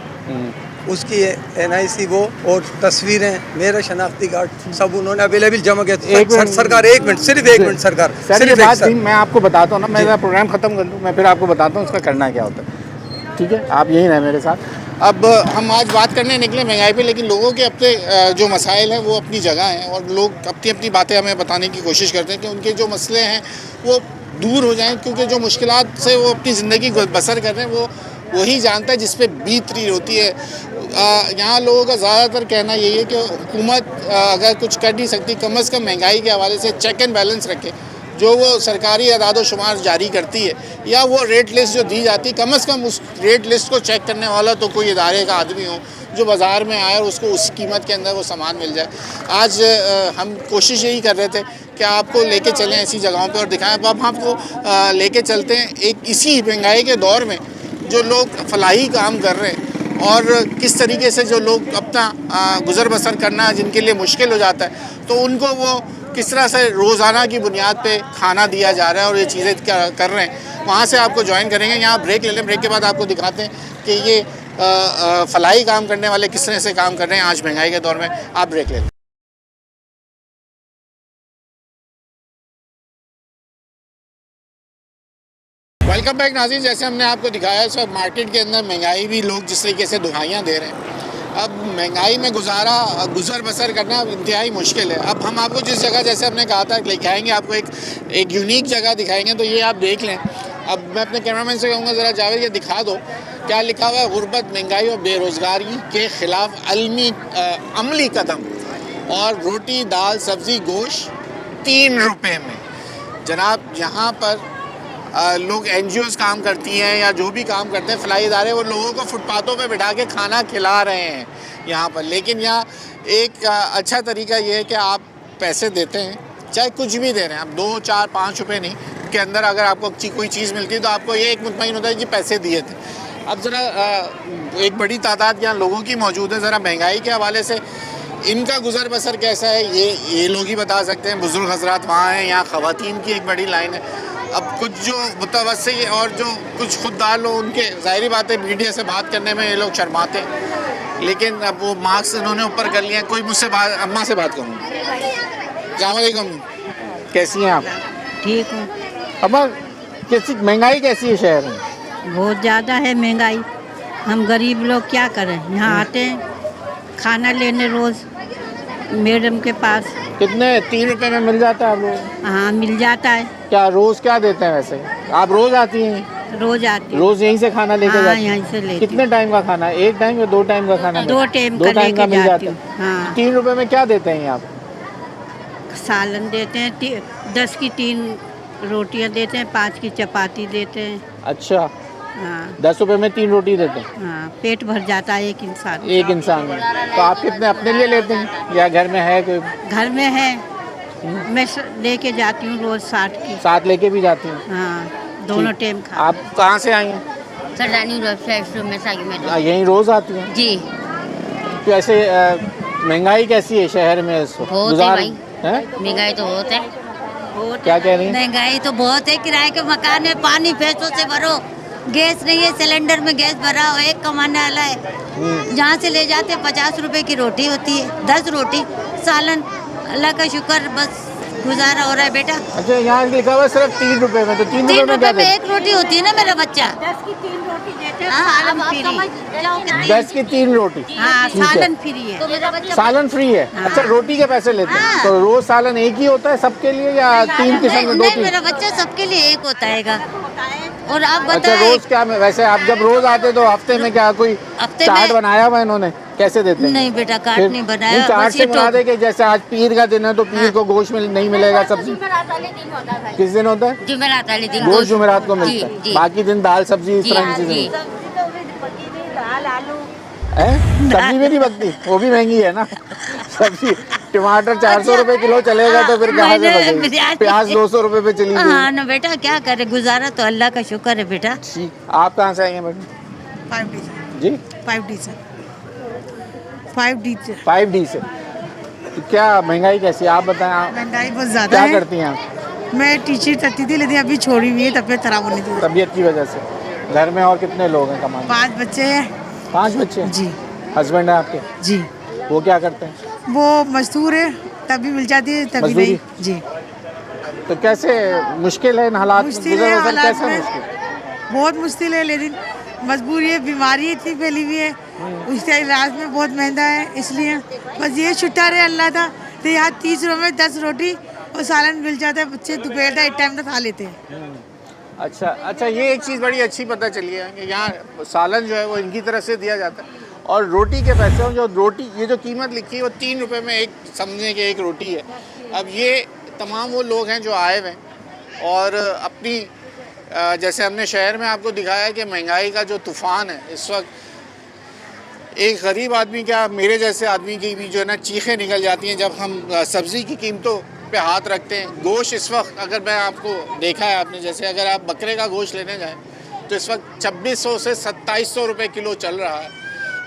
उसकी NIC वो और तस्वीरें, मेरा शनाख्ती कार्ड सब उन्होंने अवेलेबल जमा किया। सरकार एक मिनट, सिर्फ एक मिनट सरकार, सिर्फ बात नहीं, मैं आपको बताता हूँ ना, मेरा प्रोग्राम ख़त्म कर लूँ, मैं फिर आपको बताता हूँ उसका करना क्या होता है। ठीक है, आप यही रहें मेरे साथ। अब हम आज बात करने निकले महंगाई पे, लेकिन लोगों के अपने जो मसाइल हैं वो अपनी जगह हैं, और लोग अपनी अपनी बातें हमें बताने की कोशिश करते हैं कि उनके जो मसले हैं वो दूर हो जाएं, क्योंकि जो मुश्किलात से वो अपनी ज़िंदगी बसर कर रहे हैं वो वही जानता है जिस पे बीत रही होती है। यहाँ लोगों का ज़्यादातर कहना यही है कि हुकूमत अगर कुछ कर नहीं सकती, कम अज़ कम महंगाई के हवाले से चेक एंड बैलेंस रखे। जो वो सरकारी अदाद शुमार जारी करती है या वो रेट लिस्ट जो दी जाती है, कम अज़ कम उस रेट लिस्ट को चेक करने वाला तो कोई इदारे का आदमी हो जो बाज़ार में आए और उसको उस कीमत के अंदर वो सामान मिल जाए। आज हम कोशिश यही कर रहे थे कि आपको लेके चलें ऐसी जगहों पे और दिखाएं। अब हम आपको लेके चलते हैं एक इसी महंगाई के दौर में जो लोग फलाही काम कर रहे हैं और किस तरीके से जो लोग अपना गुज़र बसर करना जिनके लिए मुश्किल हो जाता है, तो उनको वो किस तरह से रोज़ाना की बुनियाद पे खाना दिया जा रहा है और ये चीज़ें कर रहे हैं। वहाँ से आपको ज्वाइन करेंगे। यहाँ ब्रेक ले लें, ब्रेक के बाद आपको दिखाते हैं कि ये फलाही काम करने वाले किस तरह से काम कर रहे हैं आज महंगाई के दौर में। आप ब्रेक ले लें। वेलकम बैक नाज़रीन। जैसे हमने आपको दिखाया इस वक्त मार्केट के अंदर महंगाई भी लोग जिस तरीके से दुहाइयाँ दे रहे हैं, अब महंगाई में गुज़र बसर करना इंतहाई मुश्किल है। अब हम आपको जिस जगह, जैसे हमने कहा था, दिखाएंगे आपको एक यूनिक जगह दिखाएंगे, तो ये आप देख लें। अब मैं अपने कैमरामैन से कहूँगा ज़रा जावेद ये दिखा दो क्या लिखा हुआ है। गुर्बत, महंगाई और बेरोज़गारी के ख़िलाफ़ अमली कदम, और रोटी दाल सब्ज़ी गोश्त 3 रुपये में। जनाब यहाँ पर लोग NGOs काम करती हैं या जो भी काम करते हैं फलाही इदारे, वो लोगों को फुटपाथों पे बिठा के खाना खिला रहे हैं यहाँ पर। लेकिन यहाँ एक अच्छा तरीका ये है कि आप पैसे देते हैं, चाहे कुछ भी दे रहे हैं आप, 2, 4, 5 रुपये नहीं के अंदर अगर आपको कोई चीज़ मिलती है तो आपको ये एक मुतमईन होता है कि पैसे दिए थे। अब ज़रा एक बड़ी तादाद यहाँ लोगों की मौजूद है, ज़रा महंगाई के हवाले से इनका गुज़र बसर कैसा है ये लोग ही बता सकते हैं। बुज़ुर्ग हज़रात वहाँ हैं, यहाँ ख़वातीन की एक बड़ी लाइन है। अब कुछ जो मुतवस्सी और जो कुछ खुददार लोग, उनके ज़ाहिरी बात है मीडिया से बात करने में ये लोग शर्माते हैं, लेकिन अब वो मार्क्स इन्होंने ऊपर कर लिया। कोई मुझसे अम्मा से बात करूँगा। अस्सलाम वालेकुम, कैसी हैं आप? ठीक हूँ। अम्मा कैसी महंगाई कैसी है शहर में? बहुत ज़्यादा है महंगाई। हम गरीब लोग क्या करें, यहाँ आते हैं खाना लेने रोज़ मैडम के पास। कितने 3 रुपये में मिल जाता है आप लोग? हाँ मिल जाता है। क्या रोज़ क्या देते हैं वैसे? आप रोज़ आती हैं? रोज आती हूँ। रोज यहीं से खाना लेके हाँ, जाती हैं? यहीं से लेती कितने टाइम का खाना है? एक टाइम या 2 टाइम का खाना? 2 टाइम दो का टाइम का लेके मिल जाती जाता हूँ। है। हाँ 3 रुपए में क्या देते हैं आप? सालन देते हैं 10 की 3 रोटियां देते हैं, 5 की चपाती देते हैं। अच्छा, हाँ 10 रुपए में 3 रोटी देते हैं हाँ पेट भर जाता है एक इंसान। एक इंसान में। तो आप कितने अपने लिए लेते हैं या घर में है कोई? घर में है, मैं लेके जाती हूँ रोज 60 की। साथ लेके भी जाती हैं? हाँ दोनों टाइम खा। आप कहाँ से आई हैं? सरदानी वेबसाइट में सागी में यहीं रोज आती हैं? जी। तो ऐसे महंगाई कैसी है शहर में इस वक्त? बहुत है गुजार भाई। हैं? महंगाई तो बहुत है। क्या कह रही हैं? महंगाई तो बहुत है, किराए के मकान में पानी पैसों से भरो, गैस नहीं है, सिलेंडर में गैस भरा हो, एक कमाने वाला है। जहाँ से ले जाते 50 रुपए की रोटी होती है, 10 रोटी सालन, अल्लाह का शुक्र बस गुजारा हो रहा है बेटा। अच्छा, यहाँ लिखा हुआ सिर्फ 3 रुपए में, तो 3 रुपए 3 में क्या रुपए में देते? 1 रोटी होती है ना मेरा बच्चा। 10 की 3 रोटी देते हैं, हाँ, सालन अब आप फ्री। समझ जाओ कि 10 की 3 रोटी? हाँ ठीक है। सालन फ्री है। तो मेरा बच्चा सालन फ्री है? अच्छा, रोटी के पैसे लेते हैं? हाँ। तो रोज सालन एक ही होता है सबके लिए या 3 किस्म में? 2 नहीं, मेरा बच्चा सबके लिए एक होता है। और आप अच्छा, बताएं रोज क्या में? वैसे आप जब रोज आते तो हफ्ते में क्या कोई हफ्ते चार्ट में- बनाया हुआ इन्होंने? कैसे देते हैं? नहीं बेटा, कार्ड फिर- नहीं बनाया, चार्ट बस से ये बना दे कि जैसे आज पीर का दिन है तो पीर को गोश्त नहीं मिलेगा, सब्जी किस दिन होता है? जुमेरात वाले दिन गोश्त जुमेरात को जी, मिलता है, जी। बाकी दिन दाल सब्जी इस जी, तरह की जी। चीजें हैं? सब्जी भी नहीं पकती, वो भी महंगी है ना सब्जी। टमाटर 400 रुपए किलो चलेगा तो फिर कहाँ से मैंने बचेगी? बिरयानी- प्याज 200 रुपए पे चली हाँ गई। ना बेटा, क्या करे, गुजारा तो अल्लाह का शुक्र है बेटा। ठीक, आप कहाँ से आएंगे मैडम? 5D जी 5D से 5D से 5D से। तो क्या महंगाई कैसी है आप बताएं? आप महंगाई बहुत ज़्यादा क्या है। करती हैं आप? मैं टीचर करती थी लेकिन अभी छोड़ी हुई है, तबीयत खराब होने की। तबीयत की वजह से। घर में और कितने लोग हैं कमाने? 5 बच्चे हैं 5 बच्चे हैं? जी। हस्बैंड है आपके? जी। वो क्या करते हैं? वो मजदूर है, तभी मिल जाती है तभी मजदूरी? नहीं। जी तो कैसे मुश्किल है इन हालात में? मुश्किल है गुजर बसर हालात कैसे में। मुश्किल? बहुत मुश्किल है, लेकिन मजबूरी है, बीमारी इतनी फैली हुई है, उसका इलाज में बहुत महंगा है, इसलिए बस ये शुक्र है अल्लाह का। तो यहाँ 30 रुपये में 10 रोटी और सालन मिल जाता है, बच्चे दोपहर का एक टाइम तक खा लेते हैं। अच्छा अच्छा, ये एक चीज़ बड़ी अच्छी पता चली है कि यहाँ सालन जो है वो इनकी तरफ से दिया जाता है और रोटी के पैसे जो रोटी ये जो कीमत लिखी है वो 3 रुपए में एक, समझने की एक रोटी है। अब ये तमाम वो लोग हैं जो आए हुए हैं और अपनी जैसे हमने शहर में आपको दिखाया कि महंगाई का जो तूफ़ान है इस वक्त, एक गरीब आदमी क्या मेरे जैसे आदमी की भी जो है ना चीखें निकल जाती हैं जब हम सब्ज़ी की कीमतों पे हाथ रखते हैं। गोश्त इस वक्त अगर मैं आपको देखा है आपने, जैसे अगर आप बकरे का गोश्त लेने जाएं तो इस वक्त 2600 से 2700 रुपये किलो चल रहा है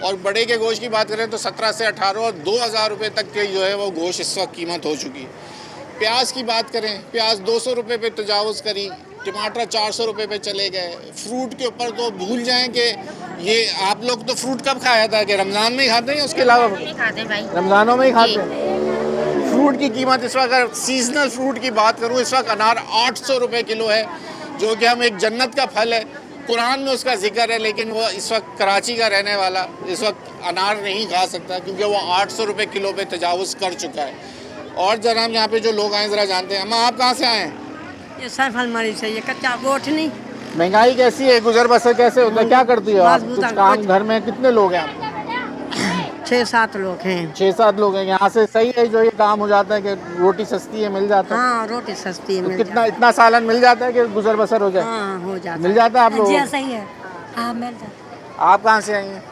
और बड़े के गोश्त की बात करें तो 17 से 18 और 2000 रुपये तक के जो है वो गोश्त इस वक्त कीमत हो चुकी है। प्याज की बात करें, प्याज 200 रुपये पे तजावुज़ करी, टमाटर 400 रुपये पे चले गए। फ्रूट के ऊपर तो भूल जाएं कि ये आप लोग तो फ्रूट कब खाया था कि रमज़ान में ही खाते हैं, उसके अलावा खाते भाई, रमज़ानों में ही खाते हैं। फ्रूट की कीमत इस वक्त, अगर सीजनल फ्रूट की बात करूँ, इस वक्त अनार 800 रुपये किलो है, जो कि हम एक जन्नत का फल है, कुरान में उसका जिक्र है, लेकिन वो इस वक्त कराची का रहने वाला इस वक्त अनार नहीं खा सकता क्योंकि वो 800 रुपये किलो पे तजावुज़ कर चुका है। और जनाब यहाँ पे जो लोग आए ज़रा जानते हैं। अम्मा आप कहाँ से आए हैं? ये सरफ अलमारी से, ये कच्चा गोठ नहीं। महंगाई कैसी है, गुजर बसर कैसे होता है, क्या करती हो आप? कुछ काम घर में कितने लोग हैं आप? 6-7 लोग हैं। 6-7 लोग हैं। यहाँ से सही है जो ये काम हो जाता है कि रोटी सस्ती है, मिल जाता है? हाँ रोटी सस्ती है, तो मिल कितना इतना सालन मिल जाता है कि गुजर बसर हो जाए? हाँ हो जाता मिल जाता है आप लोगों को? सही है। हाँ मिल जाता। आप कहाँ से आई हैं?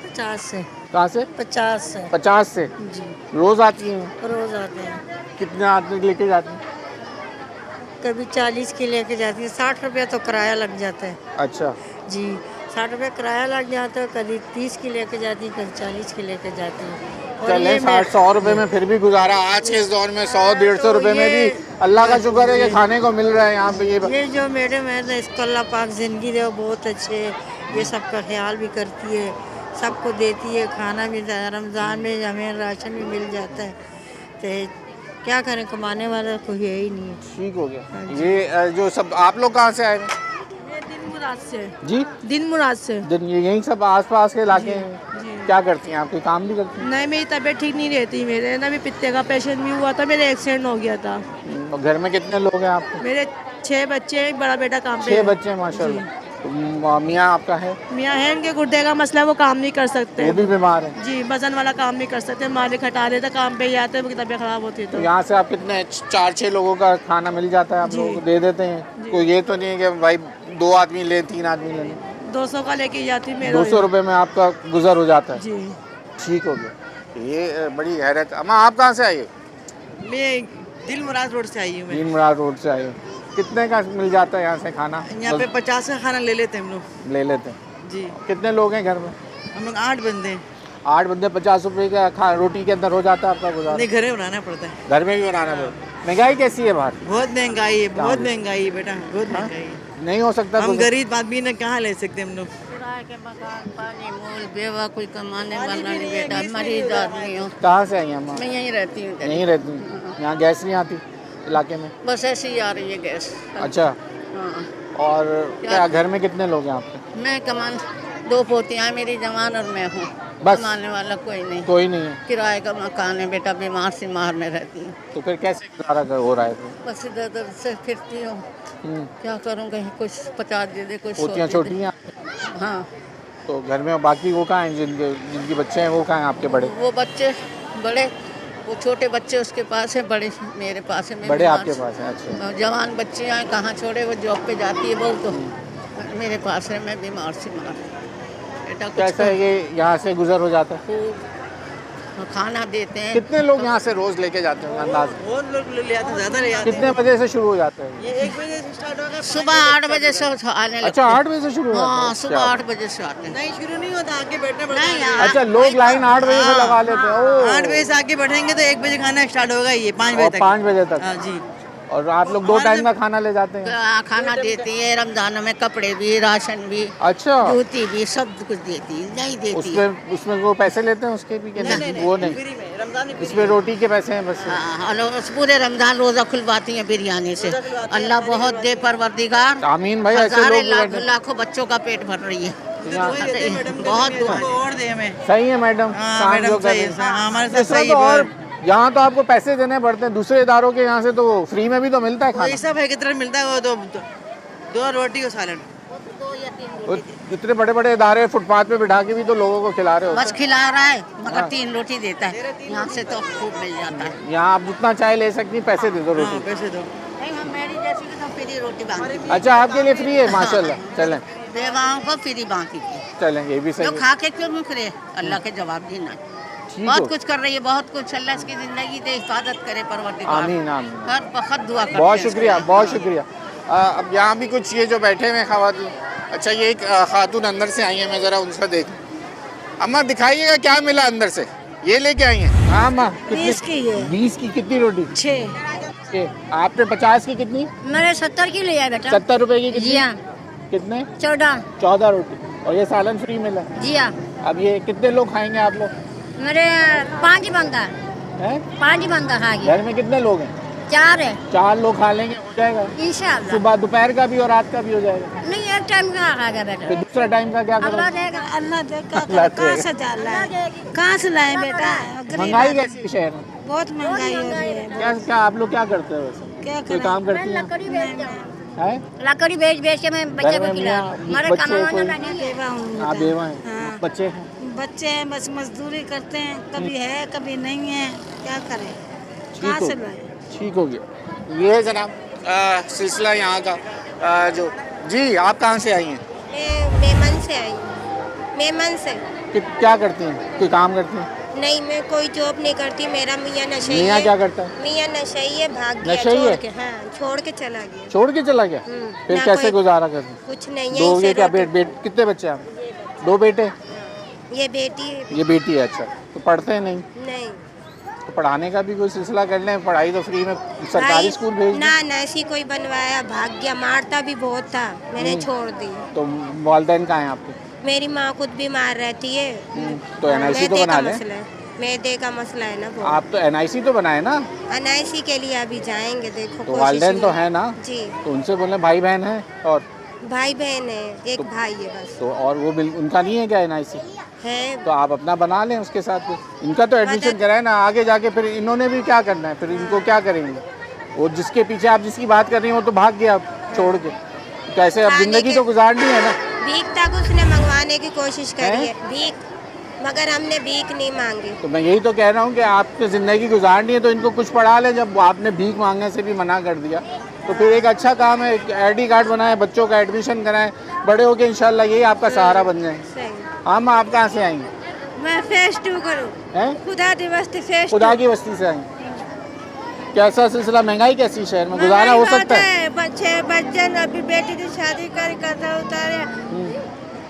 50 से। कहाँ से? 50 से 50 से। जी। रोज आती हैं? रोज आते हैं, कितने आदमी लेके जाती हैं? कभी 40 की लेके जाती है, 60 रुपया तो किराया लग जाता है। अच्छा जी 60 रुपये किराया लग जाता है, कभी 30 की लेके जाती है, कभी 40 की लेके जाती है। और चले ये 60-100 रुपए में फिर भी गुजारा आज के इस दौर में 100-150 रुपए में भी अल्लाह का शुक्र है कि खाने को मिल रहा है यहाँ पे। ये जो मैडम है ना, इसको अल्लाह पाक ज़िंदगी दे, बहुत अच्छे है, ये सबका ख्याल भी करती है, सबको देती है, खाना भी रमज़ान में हमें राशन भी मिल जाता है। तो क्या करें, कमाने वाला कोई है ही नहीं है। ठीक हो गया। ये जो सब आप लोग कहाँ से आए हैं? दिन मुराद से। जी दिन मुराद से। दिन ये यहीं सब आसपास के इलाके हैं। क्या करती हैं आप? कोई काम भी करती हैं? नहीं, मेरी तबीयत ठीक नहीं रहती, मेरे ना भी पित्ते का पेशेंट भी हुआ था, मेरे एक्सीडेंट हो गया था। घर में कितने लोग हैं आपके? मेरे 6 बच्चे हैं, एक बड़ा बेटा काम पे 6 है। बच्चे हैं माशाल्लाह। मियाँ आपका है? मियाँ है, उनके गुर्दे का मसला, वो काम नहीं कर सकते। वो भी बीमार है? जी, वजन वाला काम नहीं कर सकते, मालिक हटा देता, काम पे ही आते हैं, उनकी तबीयत खराब होती है। तो यहाँ से आप कितने 4-6 लोगों का खाना मिल जाता है, आप लोगों को दे देते हैं? कोई ये तो नहीं है कि भाई 2 आदमी ले, 3 आदमी ले? 200 का लेके जाती मेरा। 200 रुपये में आपका गुजर हो जाता है? जी। ठीक हो गया। ये बड़ी हैरत। अम्मा आप कहाँ से आई हो? मैं दिल मुराद रोड से आई हूँ। दीन मुराद रोड से आई हो। कितने का मिल जाता है यहाँ से खाना? यहाँ पे 50 का खाना ले लेते हैं हम लोग। ले लेते हैं जी। कितने लोग हैं घर में? हम लोग 8 बंदे हैं। 8 बंदे, 50 रुपये का रोटी के अंदर हो जाता है आपका गुजारा? नहीं, घर में बनाना पड़ता है। घर में भी बनाना पड़ता है। महंगाई कैसी है बाहर? बहुत महंगाई है, बहुत महंगाई है बेटा, बहुत महंगाई है। नहीं हो सकता? हम गरीब आदमी ने कहाँ ले सकते हम लोग? किराए के मकान, पानी, मूल, बेवा, कोई कमाने वाला नहीं बेटा, मरीज आदमी हो। कहाँ से आई हैं अम्मा? मैं यहीं रहती हूँ। यहीं रहती हूँ। यहाँ गैस नहीं आती इलाके में? बस ऐसे ही आ रही है गैस। अच्छा। हाँ। और क्या घर में कितने लोग हैं आपके? मैं कमान 2 पोतियाँ मेरी जवान और मैं हूँ। बस? कमाने वाला कोई नहीं। कोई नहीं है? किराए का मकान है बेटा, बीमार से मार में रहती हूँ। तो फिर कैसे गुजारा हो रहा है? बस इधर उधर से फिरती हूँ, क्या करूँ, कहीं कुछ 50 दे दे, कुछ 100 पोतियाँ दे दे। छोटी हैं? हाँ। तो घर में बाकी वो कहाँ हैं जिनके बच्चे हैं, वो कहाँ हैं आपके बड़े? वो बच्चे बड़े, वो छोटे बच्चे उसके पास है, बड़े मेरे पास है। बड़े आपके पास हैं? अच्छा। जवान बच्चे हैं, कहाँ छोड़े, वो जॉब पे जाती है बहू, तो मेरे पास है, मैं बीमार से मार बेटा। कैसा है ये यहाँ से गुजर हो जाता है? खूब खाना देते हैं। कितने लोग यहाँ से रोज लेके जाते हैं अंदाज? बहुत लोग ले आते हैं, ज़्यादा ले आते हैं। कितने बजे से शुरू हो जाता है? ये 1 बजे से स्टार्ट होगा, सुबह 8 बजे से आने लगते हैं। अच्छा, 8 बजे से शुरू होता है? हाँ, सुबह 8 बजे से आते हैं। नहीं, शुरू नहीं होता, आगे बैठना पड़ता है। अच्छा, लोग लाइन 8 बजे से लगा लेते हैं? 8 बजे से आगे बैठेंगे तो 1 बजे खाना स्टार्ट होगा, ये 5 बजे तक। 5 बजे तक? हाँ जी। और आप लोग 2 टाइम का खाना ले जाते हैं? खाना देती है, रमजान में कपड़े भी, राशन भी, अच्छा, जूती भी, सब कुछ देती है। नहीं देती उसमें वो पैसे लेते हैं उसके भी? नहीं, वो नहीं, इसमें रोटी के पैसे हैं बस? हाँ, पूरे रमजान रोजा खुलवाती हैं बिरयानी से। अल्लाह बहुत दे परवरदिगार, आमीन भाई। ऐसे लोग लाखों बच्चों का पेट भर रही है, बहुत दुआ और दे हमें। सही है मैडम, मैडम सही है, हमारे साथ सही है। और यहाँ तो आपको पैसे देने पड़ते हैं, दूसरे इदारों के यहाँ से तो फ्री में भी तो मिलता है खाना? सब है, कितना मिलता है वो? 2 रोटी और सालन। इतने बड़े बड़े इदारे फुटपाथ पे बिठा के भी तो लोगों को खिला रहे हो? बस खिला रहा है, मगर 3 रोटी देता है, यहाँ से तो खूब मिल जाता है। यहाँ आप जितना चाय ले सकती हैं, पैसे दे दो रोटी? पैसे दो। नहीं, हम मेरी जैसी की तो फ्री रोटी बांधती। अच्छा, आपके लिए फ्री है? माशाल्लाह। चलें, बेवाओं को फ्री बांधती थी। चलें, ये भी सही तो है। खा के क्यों मुख रहे? अल्लाह के जवाब देना। बहुत कुछ कर रही है, बहुत कुछ। अल्लाह इसकी जिंदगी दे, हिफाजत करे परवरदिगार। आमीन आमीन। हर वक्त दुआ करते हैं। बहुत शुक्रिया, बहुत शुक्रिया। अब यहाँ भी कुछ ये जो बैठे हुए खवातीन। अच्छा, ये एक खातून अंदर से आई है, मैं ज़रा उनसे देख। अम्मा दिखाइएगा क्या मिला अंदर से, ये लेके आई हैं? हाँ अम्मा, 20 की है। 20 की कितनी रोटी? 6। आपने 50 की कितनी? मैंने 70 की लिया बेटा। 70 रुपए की कितनी? जी हाँ। कितने? 14 रोटी, और ये सालन फ्री मिला? जी हाँ। अब ये कितने लोग खाएंगे आप लोग? मेरे 5 बंदा हैं? 5 बंदा खाएंगे। घर में कितने लोग हैं? 4 है। 4 लोग खा लेंगे, हो जाएगा इंशाअल्लाह। सुबह दोपहर का भी और रात का भी हो जाएगा? नहीं, एक टाइम का खाएगा बेटा। फिर दूसरा टाइम का क्या अल्लाह करोगे? देगा, अल्लाह देगा। अल्लाह कहाँ देगा। से डाला है, कहाँ से लाए बेटा? महंगाई कैसी है शहर में? बहुत महंगाई हो रही है। क्या क्या आप लोग क्या करते हो वैसे? क्या कोई काम करती हैं? हैं? लकड़ी बेच के मैं बच्चे घर को में खिला। मियाँ, हमारे बच्चे कमाने कोई? वाला बेवा हूँ। आप बेवा हैं? हाँ। बच्चे हैं? बच्चे हैं, बस मजदूरी करते हैं, कभी है कभी नहीं है, क्या करें, ठीक कहाँ हो से लाए? ठीक हो गया। ये है जनाब सिलसिला यहाँ का। जो जी, आप कहाँ से आई हैं? मैं मेमन से आई हूँ। मेमन से। क्या करती हैं? कोई काम करती हैं? नहीं, मैं कोई जॉब नहीं करती। मेरा मियाँ नशे है। मियाँ क्या करता है? मियाँ नशे है, भाग गया नशेई छोड़ है? के। हाँ, छोड़ के चला गया। छोड़ के चला गया? फिर ना कैसे कोई- गुजारा करती? कुछ नहीं है। 2 इसे ये क्या रोटी- कितने बच्चे हैं आप? 2 बेटे? ये बेटी है। ये बेटी है। अच्छा, तो पढ़ते हैं नहीं? नहीं तो पढ़ाने का भी कोई सिलसिला कर लें, पढ़ाई तो फ्री में सरकारी भाई, स्कूल भेज दें। ना ऐसी कोई बनवाया, भाग गया। मारता भी बहुत था, मैंने छोड़ दी। तो वालदैन कहाँ हैं आपके? मेरी माँ खुद बीमार रहती है। तो NIC तो मैदे बना का लें। मसला है, मैदे का मसला है ना बहुत। आप तो NIC तो बनाए ना? NIC के लिए अभी जाएंगे, देखो तो कोशिश वालदैन में। तो है ना? जी, तो उनसे बोले भाई बहन है, और भाई बहन है, एक भाई है बस। तो और वो बिल उनका नहीं है क्या NIC? है। तो आप अपना बना लें उसके साथ फिर। इनका तो एडमिशन कराए ना, आगे जाके फिर इन्होंने भी क्या करना है, फिर इनको क्या करेंगे? वो जिसके पीछे आप जिसकी बात कर रही हो तो भाग गया छोड़ के, कैसे अब खाने जिंदगी के- तो गुजारनी है ना। भीख तक उसने मंगवाने की कोशिश करी है, भीख, मगर हमने भीख नहीं मांगी। तो मैं यही तो कह रहा हूँ कि आपकी ज़िंदगी गुजारनी है तो इनको कुछ पढ़ा लें। जब आपने भीख मांगने से भी मना कर दिया तो फिर एक अच्छा काम है, एक ID कार्ड बनाएं, बच्चों का एडमिशन कराएं, बड़े होके इंशाल्लाह यही आपका सहारा बन जाए। सही। हम आप कहाँ से आएंगे? मैं फेस 2 करूँ, हैं? खुदा दिवस फेस खुदा की बस्ती से आएंगे। कैसा सिलसिला, महंगाई कैसी शहर में, गुजारा हो सकता है? बच्चे बच्चे अभी बेटी की शादी कर उतारे,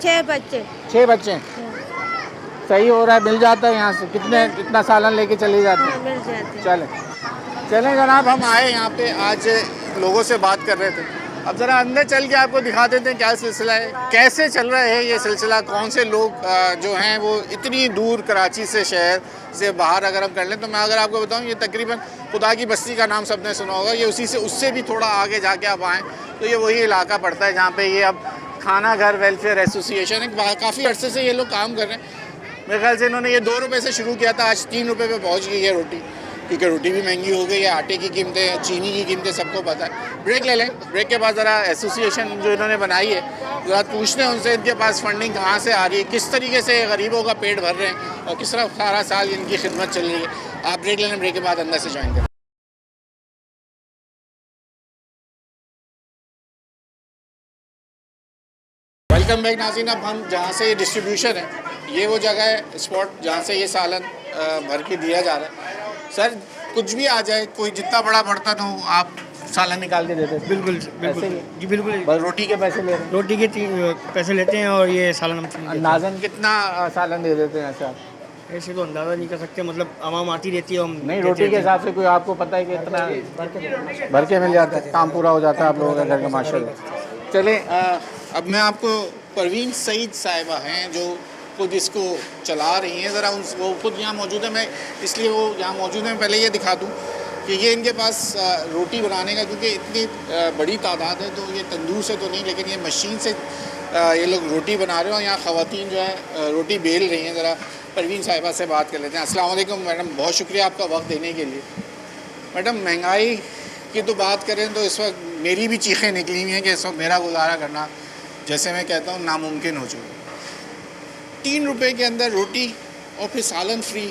6 बच्चे। 6 बच्चे सही हो रहा है, मिल जाता है यहाँ से? कितना सालन लेके चले जाते हैं? मिल जाते। चलें जनाब, हम आए यहाँ पे, आज लोगों से बात कर रहे थे। अब ज़रा अंदर चल के आपको दिखा देते हैं क्या सिलसिला है, कैसे चल रहा है ये सिलसिला, कौन से लोग जो हैं वो इतनी दूर कराची से, शहर से बाहर अगर हम कर लें तो मैं अगर आपको बताऊं ये तकरीबन खुदा की बस्ती का नाम सबने सुना होगा, ये उसी से उससे भी थोड़ा आगे जाके आप आएँ तो ये वही इलाका पड़ता है जहाँ पे ये अब खाना घर वेलफेयर एसोसिएशन है, काफ़ी अर्से से ये लोग काम कर रहे हैं। मेरे ख्याल से इन्होंने ये 2 रुपये से शुरू किया था, आज 3 रुपये पे पहुँच गई है रोटी, क्योंकि रोटी भी महंगी हो गई है, आटे की कीमतें, चीनी की कीमतें सबको पता है। ब्रेक ले लें, ब्रेक के बाद ज़रा एसोसिएशन जो इन्होंने बनाई है ज़रा पूछते हैं उनसे इनके पास फंडिंग कहाँ से आ रही है, किस तरीके से गरीबों का पेट भर रहे हैं और किस तरह सारा साल इनकी खिदमत चल रही है। आप ब्रेक ले लें, ब्रेक के बाद अंदर से ज्वाइन करें। वेलकम बैक नाज़रीन। अब हम जहाँ से ये डिस्ट्रीब्यूशन है, ये वो जगह है, स्पॉट जहाँ से ये सालन भर के दिया जा रहा है। सर कुछ भी आ जाए, कोई जितना बड़ा बढ़ता तो आप सालन निकाल के देते? बिल्कुल जी, बिल्कुल। बस रोटी के पैसे ले रहे हैं? रोटी के पैसे लेते हैं और ये सालन अंदाज़न कितना सालन दे देते हैं ऐसे आप? ऐसे तो अंदाज़ा नहीं कर सकते, मतलब आवाम आती रहती है, हम नहीं, रोटी के हिसाब से कोई आपको पता है कि इतना भर के मिल जाता है, काम पूरा हो जाता है आप लोगों का घर का माशाल्लाह। चले अब मैं आपको परवीन सईद साहिबा हैं जो खुद इसको चला रही हैं, ज़रा वो खुद यहाँ मौजूद है, मैं इसलिए वो यहाँ मौजूद है। मैं पहले ये दिखा दूँ कि ये इनके पास रोटी बनाने का, क्योंकि इतनी बड़ी तादाद है तो ये तंदूर से तो नहीं, लेकिन ये मशीन से ये लोग रोटी बना रहे हो। यहाँ ख़वातीन जो है रोटी बेल रही हैं। ज़रा परवीन साहिबा से बात कर लेते हैं। अस्सलाम वालेकुम मैडम, बहुत शुक्रिया आपका वक्त देने के लिए। मैडम महंगाई की तो बात करें तो इस वक्त मेरी भी चीखें निकली हुई हैं कि इस वक्त मेरा गुजारा करना, जैसे मैं कहता हूँ, नामुमकिन हो चुका है। 3 रुपए के अंदर रोटी और फिर सालन फ्री,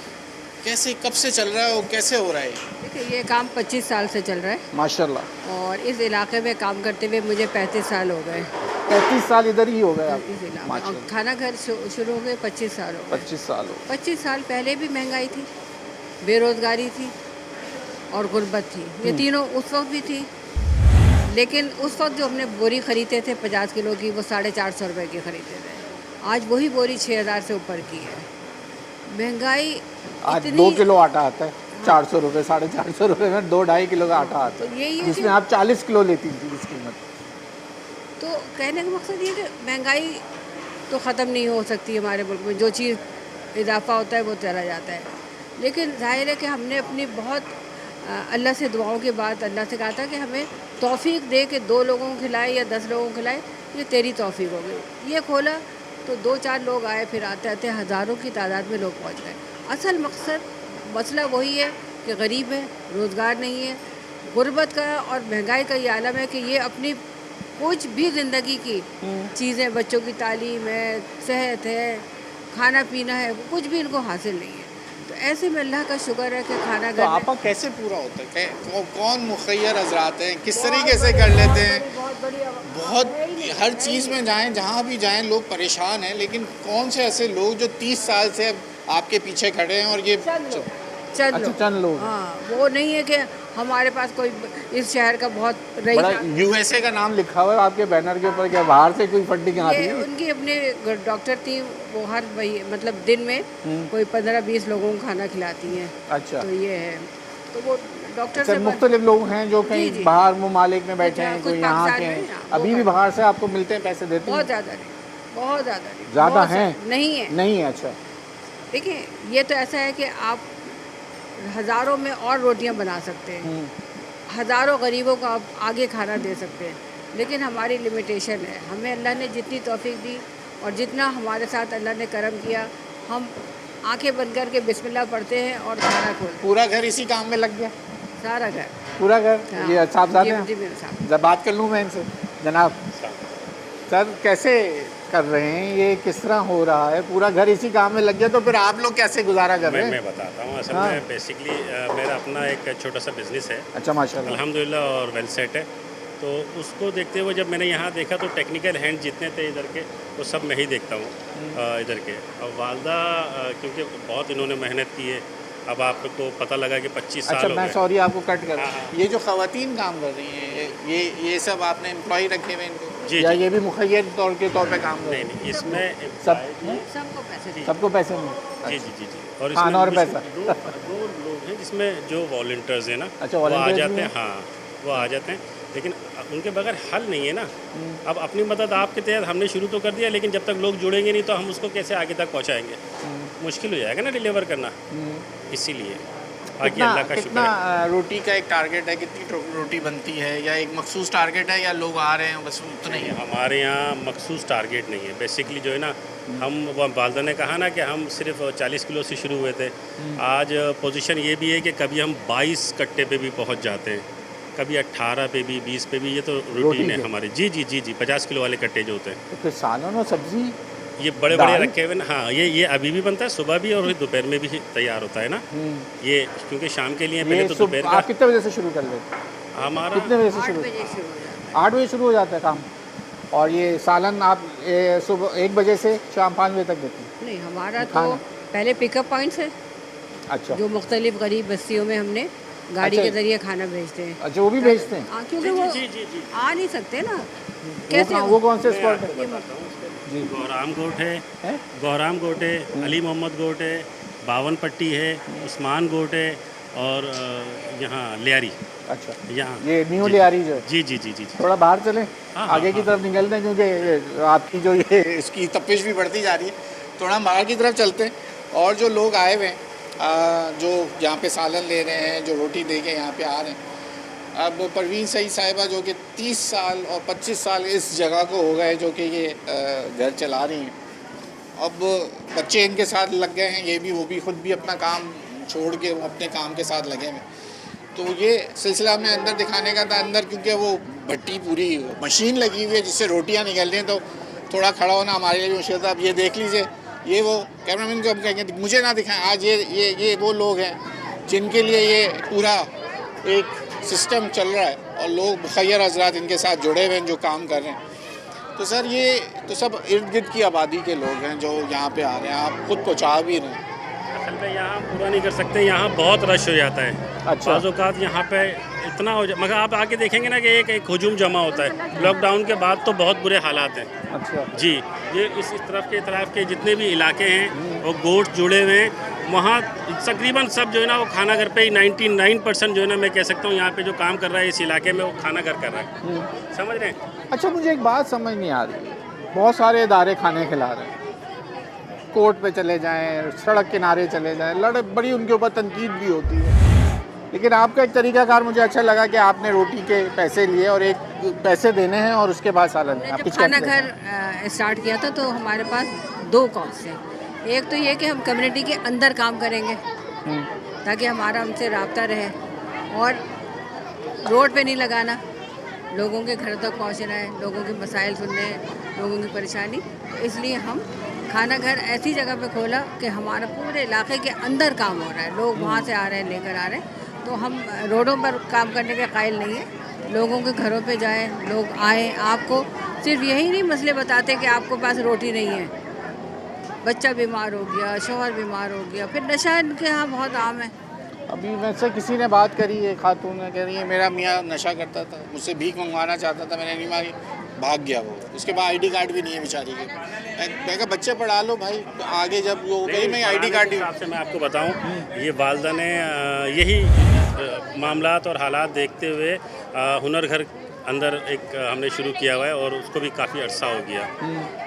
कैसे, कब से चल रहा है और कैसे हो रहा है? देखिए ये काम 25 साल से चल रहा है माशाल्लाह। और इस इलाके में काम करते हुए मुझे 35 साल हो गए। 35 साल इधर ही हो गए आप? इस इलाके में। और खाना घर शुरू हो गए 25 साल हो गए। 25 साल हो। 25 साल पहले भी महंगाई थी, बेरोज़गारी थी और गुर्बत थी, ये तीनों उस वक्त भी थी। लेकिन उस वक्त जो हमने बोरी ख़रीदते थे 50 किलो की, वो 450 रुपये की ख़रीदते थे। आज वही बोरी 6000 से ऊपर की है। महंगाई आज 2 किलो आटा आता है 400 रुपये, 450 रुपये में 2-2.5 किलो का आटा आता है, तो यही है जिसमें आप 40 किलो लेती थी इस कीमत। तो कहने का मकसद ये कि महंगाई तो ख़त्म नहीं हो सकती हमारे मुल्क में, जो चीज़ इजाफा होता है वो चला जाता है। लेकिन जाहिर है कि हमने अपनी बहुत अल्लाह से दुआओं के बाद अल्लाह से कहा था कि हमें तौफीक दे के 2 लोगों को खिलाए या 10 लोगों को खिलाए, ये तेरी तौफीक हो गई। ये खोला तो 2-4 लोग आए, फिर आते आते हज़ारों की तादाद में लोग पहुँच गए। असल मसला वही है कि गरीब है, रोज़गार नहीं है, गुर्बत का और महंगाई का ये आलम है कि ये अपनी कुछ भी ज़िंदगी की चीज़ें, बच्चों की तालीम है, सेहत है, खाना पीना है, कुछ भी इनको हासिल नहीं है। तो ऐसे में अल्लाह का शुक्र है कि खाना तो आपका कैसे पूरा होता है? कौन मुखैर हजरात हैं, किस तरीके से कर लेते हैं? बहुत हर चीज़ में जाएं, जहाँ भी जाएं लोग परेशान हैं, लेकिन कौन से ऐसे लोग जो 30 साल से आपके पीछे खड़े हैं और ये चंद लोग? हाँ, वो नहीं है कि हमारे पास कोई इस शहर का बहुत बड़ा USA का नाम लिखा हुआ है आपके बैनर के ऊपर, क्या बाहर से कोई फंडिंग आती है? उनकी अपने डॉक्टर थी, वो हर मतलब दिन में कोई 15-20 लोगों को खाना खिलाती हैं। अच्छा, तो ये है, तो वो डॉक्टर से मुख्तलिफ लोग हैं जो कहीं बाहर ममालिक में बैठे हैं, कोई यहाँ के हैं, अभी भी बाहर से आपको मिलते हैं, पैसे देते हैं? बहुत ज़्यादा नहीं, बहुत ज़्यादा नहीं। ज़्यादा हैं? नहीं है, नहीं है। अच्छा, देखिए ये तो ऐसा है कि आप हज़ारों में और रोटियां बना सकते हैं, हज़ारों गरीबों को आप आगे खाना दे सकते हैं, लेकिन हमारी लिमिटेशन है। हमें अल्लाह ने जितनी तौफीक दी और जितना हमारे साथ अल्लाह ने करम किया, हम आंखें बंद करके बिस्मिल्लाह पढ़ते हैं और खाना खोलते। पूरा घर इसी काम में लग गया? सारा घर, पूरा घर? हाँ। ये साहब जी, मेरे साहब। जब बात कर लूँ मैं इनसे, जनाब सर कैसे कर रहे हैं ये, किस तरह हो रहा है? पूरा घर इसी काम में लग गया तो फिर आप लोग कैसे गुजारा कर रहे हैं? मैं बताता हूँ असल हाँ। में बेसिकली मेरा अपना एक छोटा सा बिजनेस है। अच्छा माशाल्लाह। अल्हम्दुलिल्लाह और वेल सेट है। तो उसको देखते हुए जब मैंने यहाँ देखा तो टेक्निकल हैंड जितने थे इधर के वो सब मैं ही देखता हूँ इधर के। और वालदा क्योंकि बहुत इन्होंने मेहनत की है। अब आपको पता लगा कि 25 साल अच्छा हो मैं गए। सॉरी आपको कट कर रहा हूँ। ये जो ख़वातीन काम कर रही हैं ये सब आपने एम्प्लॉय रखे हुए इनको? जी, या जी। ये भी मुखैर तौर पे काम कर रहे हैं? नहीं इसमें सबको पैसे सबको पैसे मिले? जी जी जी जी। और खाना और पैसा? दो लोग हैं जिसमें जो वॉलंटियर्स हैं ना अच्छा, वो आ volunteers जाते भी हैं। हाँ वो आ जाते हैं लेकिन उनके बगैर हल नहीं है ना। अब अपनी मदद आपके तहत हमने शुरू तो कर दिया लेकिन जब तक लोग जुड़ेंगे नहीं तो हम उसको कैसे आगे तक पहुंचाएंगे? मुश्किल हो जाएगा ना डिलीवर करना। इसीलिए बाकी अल्लाह का शुक्र कितना है। रोटी का एक टारगेट है? कितनी रोटी बनती है या एक मखसूस टारगेट है या लोग आ रहे हैं बस उतना ही? हमारे यहाँ मखसूस टारगेट नहीं है। बेसिकली जो है ना हम वालदा ने कहा ना कि हम सिर्फ 40 किलो से शुरू हुए थे। आज पोजीशन ये भी है कि कभी हम 22 कट्टे पे भी पहुँच जाते हैं, कभी 18 पे भी, 20 पे भी। ये तो रूटीन है हमारी। जी जी जी जी 50 किलो वाले कट्टे जो होते हैं। तो फिर सालन और सब्जी ये बड़े बड़े रखे हुए ना। हाँ ये अभी भी बनता है, सुबह भी और दोपहर में भी तैयार होता है ना। ये क्योंकि शाम के लिए पहले तो दोपहर आप कितने बजे से शुरू कर लेते हैं? हमारा कितने बजे से शुरू? 8 बजे शुरू हो जाता है काम। और ये सालन आप सुबह 1 बजे से शाम 5 बजे तक देते हैं? नहीं हमारा तो पहले पिकअप पॉइंट्स है। अच्छा जो मुख्तलिफ गरीब बस्तियों में हमने गाड़ी के जरिए खाना भेजते हैं। अच्छा वो भी भेजते हैं? क्योंकि वो आ नहीं सकते ना। कैसे वो कौन से स्पॉट है? जी गौराम गोट है, गौराम गोट है, अली मोहम्मद गोट है, बावन पट्टी है, उस्मान गोट है और यहाँ लियारी। अच्छा यहाँ ये न्यू लियारी जो है? जी जी जी जी। थोड़ा बाहर चलें आगे की तरफ निकलते हैं क्योंकि आपकी जो ये इसकी तपिश भी बढ़ती जा रही है। थोड़ा हम बाहर की तरफ चलते हैं। और जो लोग आए हुए हैं जो यहाँ पे सालन ले रहे हैं, जो रोटी दे के यहाँ पे आ रहे हैं। अब परवीन सईद साहिबा जो कि 30 साल और 25 साल इस जगह को हो गए जो कि ये घर चला रही हैं। अब बच्चे इनके साथ लग गए हैं, ये भी वो भी ख़ुद भी अपना काम छोड़ के वो अपने काम के साथ लगे हुए। तो ये सिलसिला में अंदर दिखाने का था। अंदर क्योंकि वो भट्टी पूरी मशीन लगी हुई है जिससे रोटियाँ निकल रही हैं तो थोड़ा खड़ा होना हमारे लिए भी मुश्किल था। अब ये देख लीजिए, ये वो कैमरामैन को हम कहेंगे मुझे ना दिखाएं। आज ये वो लोग हैं जिनके लिए ये पूरा एक सिस्टम चल रहा है और लोग मुखैर हजरात इनके साथ जुड़े हुए हैं जो काम कर रहे हैं। तो सर ये तो सब इर्द गिर्द की आबादी के लोग हैं जो यहाँ पे आ रहे हैं। आप खुद पहुँचा भी रहे हैं। असल में यहाँ पूरा नहीं कर सकते, यहाँ बहुत रश हो जाता है। अच्छा बाज़ औक़ात यहाँ पे इतना हो मगर आप आके देखेंगे ना कि एक हुजूम जमा होता है। लॉकडाउन के बाद तो बहुत बुरे हालात हैं। अच्छा जी ये इस तरफ के जितने भी इलाके हैं वो गोश्त जुड़े हुए हैं। वहाँ तकरीबन सब जो है ना वो खाना घर पे ही 99% जो है ना मैं कह सकता हूँ यहाँ पे जो काम कर रहा है इस इलाके में वो खाना घर कर रहा है। समझ रहे हैं? अच्छा मुझे एक बात समझ नहीं आ रही। बहुत सारे इदारे खाने खिला रहे हैं, कोर्ट पे चले जाएं, सड़क किनारे चले जाएं, बड़ी उनके ऊपर तनकीद भी होती है। लेकिन आपका एक तरीकाकार मुझे अच्छा लगा कि आपने रोटी के पैसे लिए और एक पैसे देने हैं और उसके बाद सालन। जब खाना घर स्टार्ट किया था तो हमारे पास 2 कॉल्स हैं। एक तो ये कि हम कम्युनिटी के अंदर काम करेंगे ताकि हमारा उनसे रब्ता रहे और रोड पे नहीं लगाना, लोगों के घर तक पहुंचना है, लोगों के मसाइल सुनने हैं, लोगों की परेशानी। तो इसलिए हम खाना घर ऐसी जगह पे खोला कि हमारा पूरे इलाके के अंदर काम हो रहा है। लोग वहाँ से आ रहे हैं, लेकर आ रहे हैं। तो हम रोडों पर काम करने के कायल नहीं है। लोगों के घरों पे जाएं, लोग आएँ। आपको सिर्फ यही नहीं मसले बताते कि आपको पास रोटी नहीं है, बच्चा बीमार हो गया, शौहर बीमार हो गया, फिर नशा इनके यहाँ बहुत आम है। अभी वैसे किसी ने बात करी है, खातून ने कह रही है मेरा मियाँ नशा करता था, मुझसे भीख मंगवाना चाहता था, मैंने नहीं मारी, भाग गया वो। उसके बाद आईडी कार्ड भी नहीं है बेचारी के। मैं कहा बच्चे पढ़ा लो भाई, तो आगे जब वो कही मैं आईडी कार्ड आपसे मैं आपको बताऊं, ये वालदा ने यही मामलात और हालात देखते हुए हुनर घर अंदर एक हमने शुरू किया हुआ है और उसको भी काफ़ी अरसा हो गया।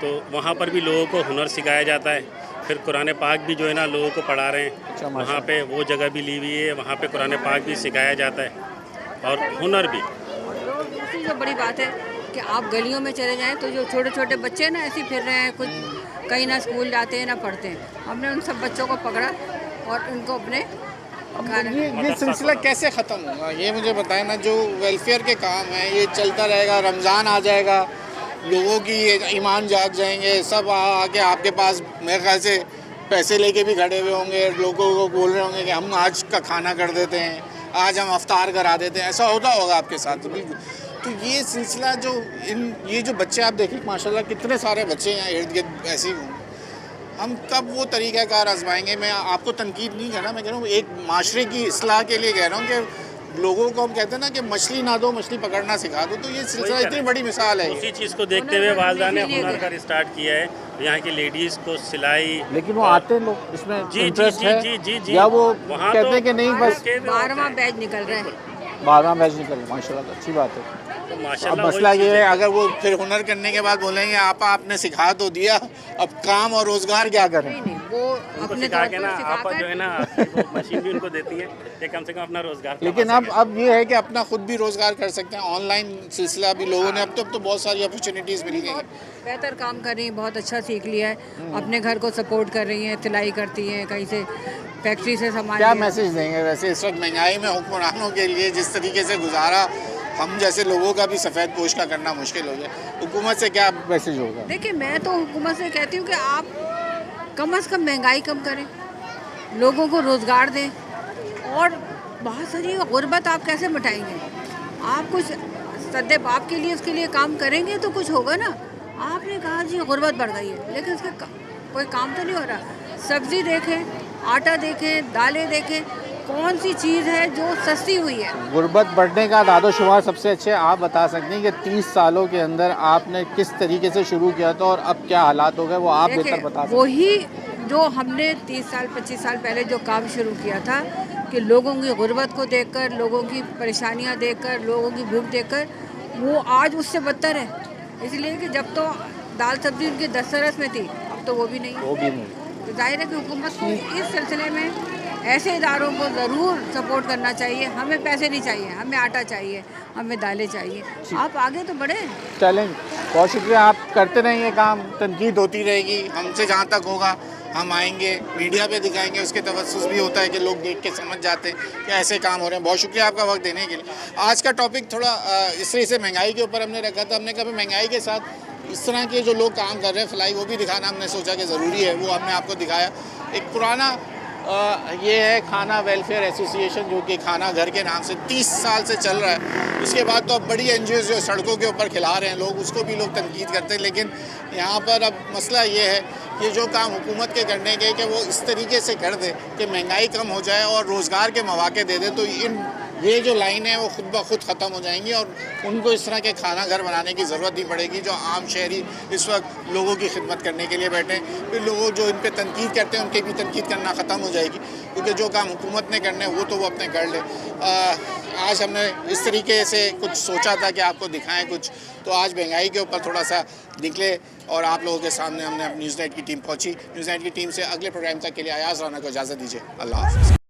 तो वहाँ पर भी लोगों को हुनर सिखाया जाता है। फिर कुरान पाक भी जो है ना लोगों को पढ़ा रहे हैं। वहाँ पे वो जगह भी ली हुई है, वहाँ पे कुरान पाक भी सिखाया जाता है और हुनर भी। दूसरी जो बड़ी बात है कि आप गलियों में चले जाएं तो जो छोटे छोटे बच्चे ना ऐसे फिर रहे हैं, कुछ कहीं ना स्कूल जाते हैं ना पढ़ते हैं। हमने उन सब बच्चों को पकड़ा और उनको अपने ये सिलसिला कैसे ख़त्म होगा, ये मुझे बताएं ना। जो वेलफेयर के काम हैं ये चलता रहेगा, रमज़ान आ जाएगा, लोगों की ईमान जाग जाएंगे, सब आके आपके पास मेरे ख्याल से पैसे लेके भी खड़े हुए होंगे, लोगों को बोल रहे होंगे कि हम आज का खाना कर देते हैं, आज हम अफ्तार करा देते हैं, ऐसा होता होगा आपके साथ बिल्कुल। तो ये सिलसिला जो ये जो बच्चे आप देखिए माशाल्लाह कितने सारे बच्चे हैं इर्द गिर्द ऐसे ही होंगे, हम कब वो तरीक़ाकार आजमाएंगे। मैं आपको तनकीद नहीं कर रहा, मैं कह रहा हूँ एक माशरे की इस्लाह के लिए कह रहा हूँ कि लोगों को हम कहते हैं ना कि मछली ना दो मछली पकड़ना सिखा दो, तो ये सिलसिला इतनी बड़ी मिसाल है। उसी चीज़ को देखते हुए वालदा ने हुनर घर स्टार्ट किया है, यहाँ की लेडीज़ को सिलाई। लेकिन वो आते हैं लोग इसमें इंटरेस्ट है जी, या वो कहते हैं कि नहीं बस 12वां बैच निकल रहा है, 12वां बैच निकल रहा है, माशाल्लाह अच्छी बात है। तो अब माशाल्लाह मसला ये है अगर वो फिर हुनर करने के बाद बोलेंगे आपने सिखा तो दिया, अब काम और रोजगार क्या करें। वो उनको सिखा के ना आप जो है ना वो मशीन भी उनको देती है कि कम से कम अपना रोजगार। लेकिन अब ये है कि अपना खुद भी रोजगार कर सकते हैं, ऑनलाइन सिलसिला भी लोगों ने अब तो बहुत सारी अपॉर्चुनिटीज़ मिल गई हैं। बेहतर काम कर रही हैं, बहुत अच्छा सीख लिया है, अपने घर को सपोर्ट कर रही हैं, सिलाई करती हैं, कहीं से फैक्ट्री से सामान। क्या मैसेज देंगे वैसे इस वक्त महंगाई में हुक्मरानों के लिए, जिस तरीके से गुजारा हम जैसे लोगों का भी सफ़ेद पोश का करना मुश्किल हो गया, हुकूमत से क्या मैसेज होगा? देखिए मैं तो हुकूमत से कहती हूँ कि आप कम से कम महंगाई कम करें, लोगों को रोज़गार दें, और बहुत सारी गुर्बत आप कैसे मिटाएंगे? आप कुछ सद्दे बाप के लिए उसके लिए काम करेंगे तो कुछ होगा ना। आपने कहा जी गुर्बत बढ़ गई है, लेकिन उसका कोई काम तो नहीं हो रहा। सब्ज़ी देखें, आटा देखें, दालें देखें, कौन सी चीज़ है जो सस्ती हुई है? गुर्बत बढ़ने का दादोशुमार सबसे अच्छे आप बता सकते हैं कि 30 सालों के अंदर आपने किस तरीके से शुरू किया था और अब क्या हालात हो गए, वो आप बेहतर बता सकते हैं। वही जो हमने 30 साल 25 साल पहले जो काम शुरू किया था कि लोगों की गुर्बत को देखकर, लोगों की परेशानियां देखकर, लोगों की भूख देखकर, वो आज उससे बदतर है। इसलिए कि जब तो दाल सब्जी उनकी दस्तरस में थी, अब तो वो भी नहीं। तो जाहिर है कि हुकूमत को इस सिलसिले में ऐसे इदारों को ज़रूर सपोर्ट करना चाहिए। हमें पैसे नहीं चाहिए, हमें आटा चाहिए, हमें दालें चाहिए। आप आगे तो बढ़े। चलें, बहुत शुक्रिया, आप करते रहेंगे काम, तनकीद होती रहेगी, हमसे जहाँ तक होगा हम आएंगे, मीडिया पे दिखाएंगे, उसके तवस्सुस भी होता है कि लोग देख के समझ जाते हैं कि ऐसे काम हो रहे हैं। बहुत शुक्रिया आपका वक्त देने के लिए। आज का टॉपिक थोड़ा इस तरह से महंगाई के ऊपर हमने रखा था। हमने कहा महंगाई के साथ इस तरह के जो लोग काम कर रहे हैं फलाई, वो भी दिखाना हमने सोचा कि ज़रूरी है, वो हमने आपको दिखाया। एक पुराना ये है खाना वेलफेयर एसोसिएशन, जो कि खाना घर के नाम से 30 साल से चल रहा है। उसके बाद तो अब बड़ी NGOs जो सड़कों के ऊपर खिला रहे हैं लोग, उसको भी लोग तनकीद करते हैं। लेकिन यहाँ पर अब मसला ये है कि जो काम हुकूमत के करने के कि वो इस तरीके से कर दे कि महंगाई कम हो जाए और रोज़गार के मौके दे दे, तो ये जो लाइन है वो खुद ब खुद ख़त्म हो जाएंगी और उनको इस तरह के खाना घर बनाने की ज़रूरत नहीं पड़ेगी। जो आम शहरी इस वक्त लोगों की खिदमत करने के लिए बैठे हैं, फिर लोग जो इन पे तनकीद करते हैं उनकी भी तनकीद करना ख़त्म हो जाएगी, क्योंकि जो काम हुकूमत ने करने वो तो वो अपने कर ले। आज हमने इस तरीके से कुछ सोचा था कि आपको दिखाएं कुछ, तो आज महंगाई के ऊपर थोड़ा सा निकले और आप लोगों के सामने हमने न्यूज़ नाइट की टीम पहुँची। न्यूज़ नाइट की टीम से अगले प्रोग्राम तक के लिए अयाज राना को इजाज़त दीजिए। अल्लाह हाफ़िज़।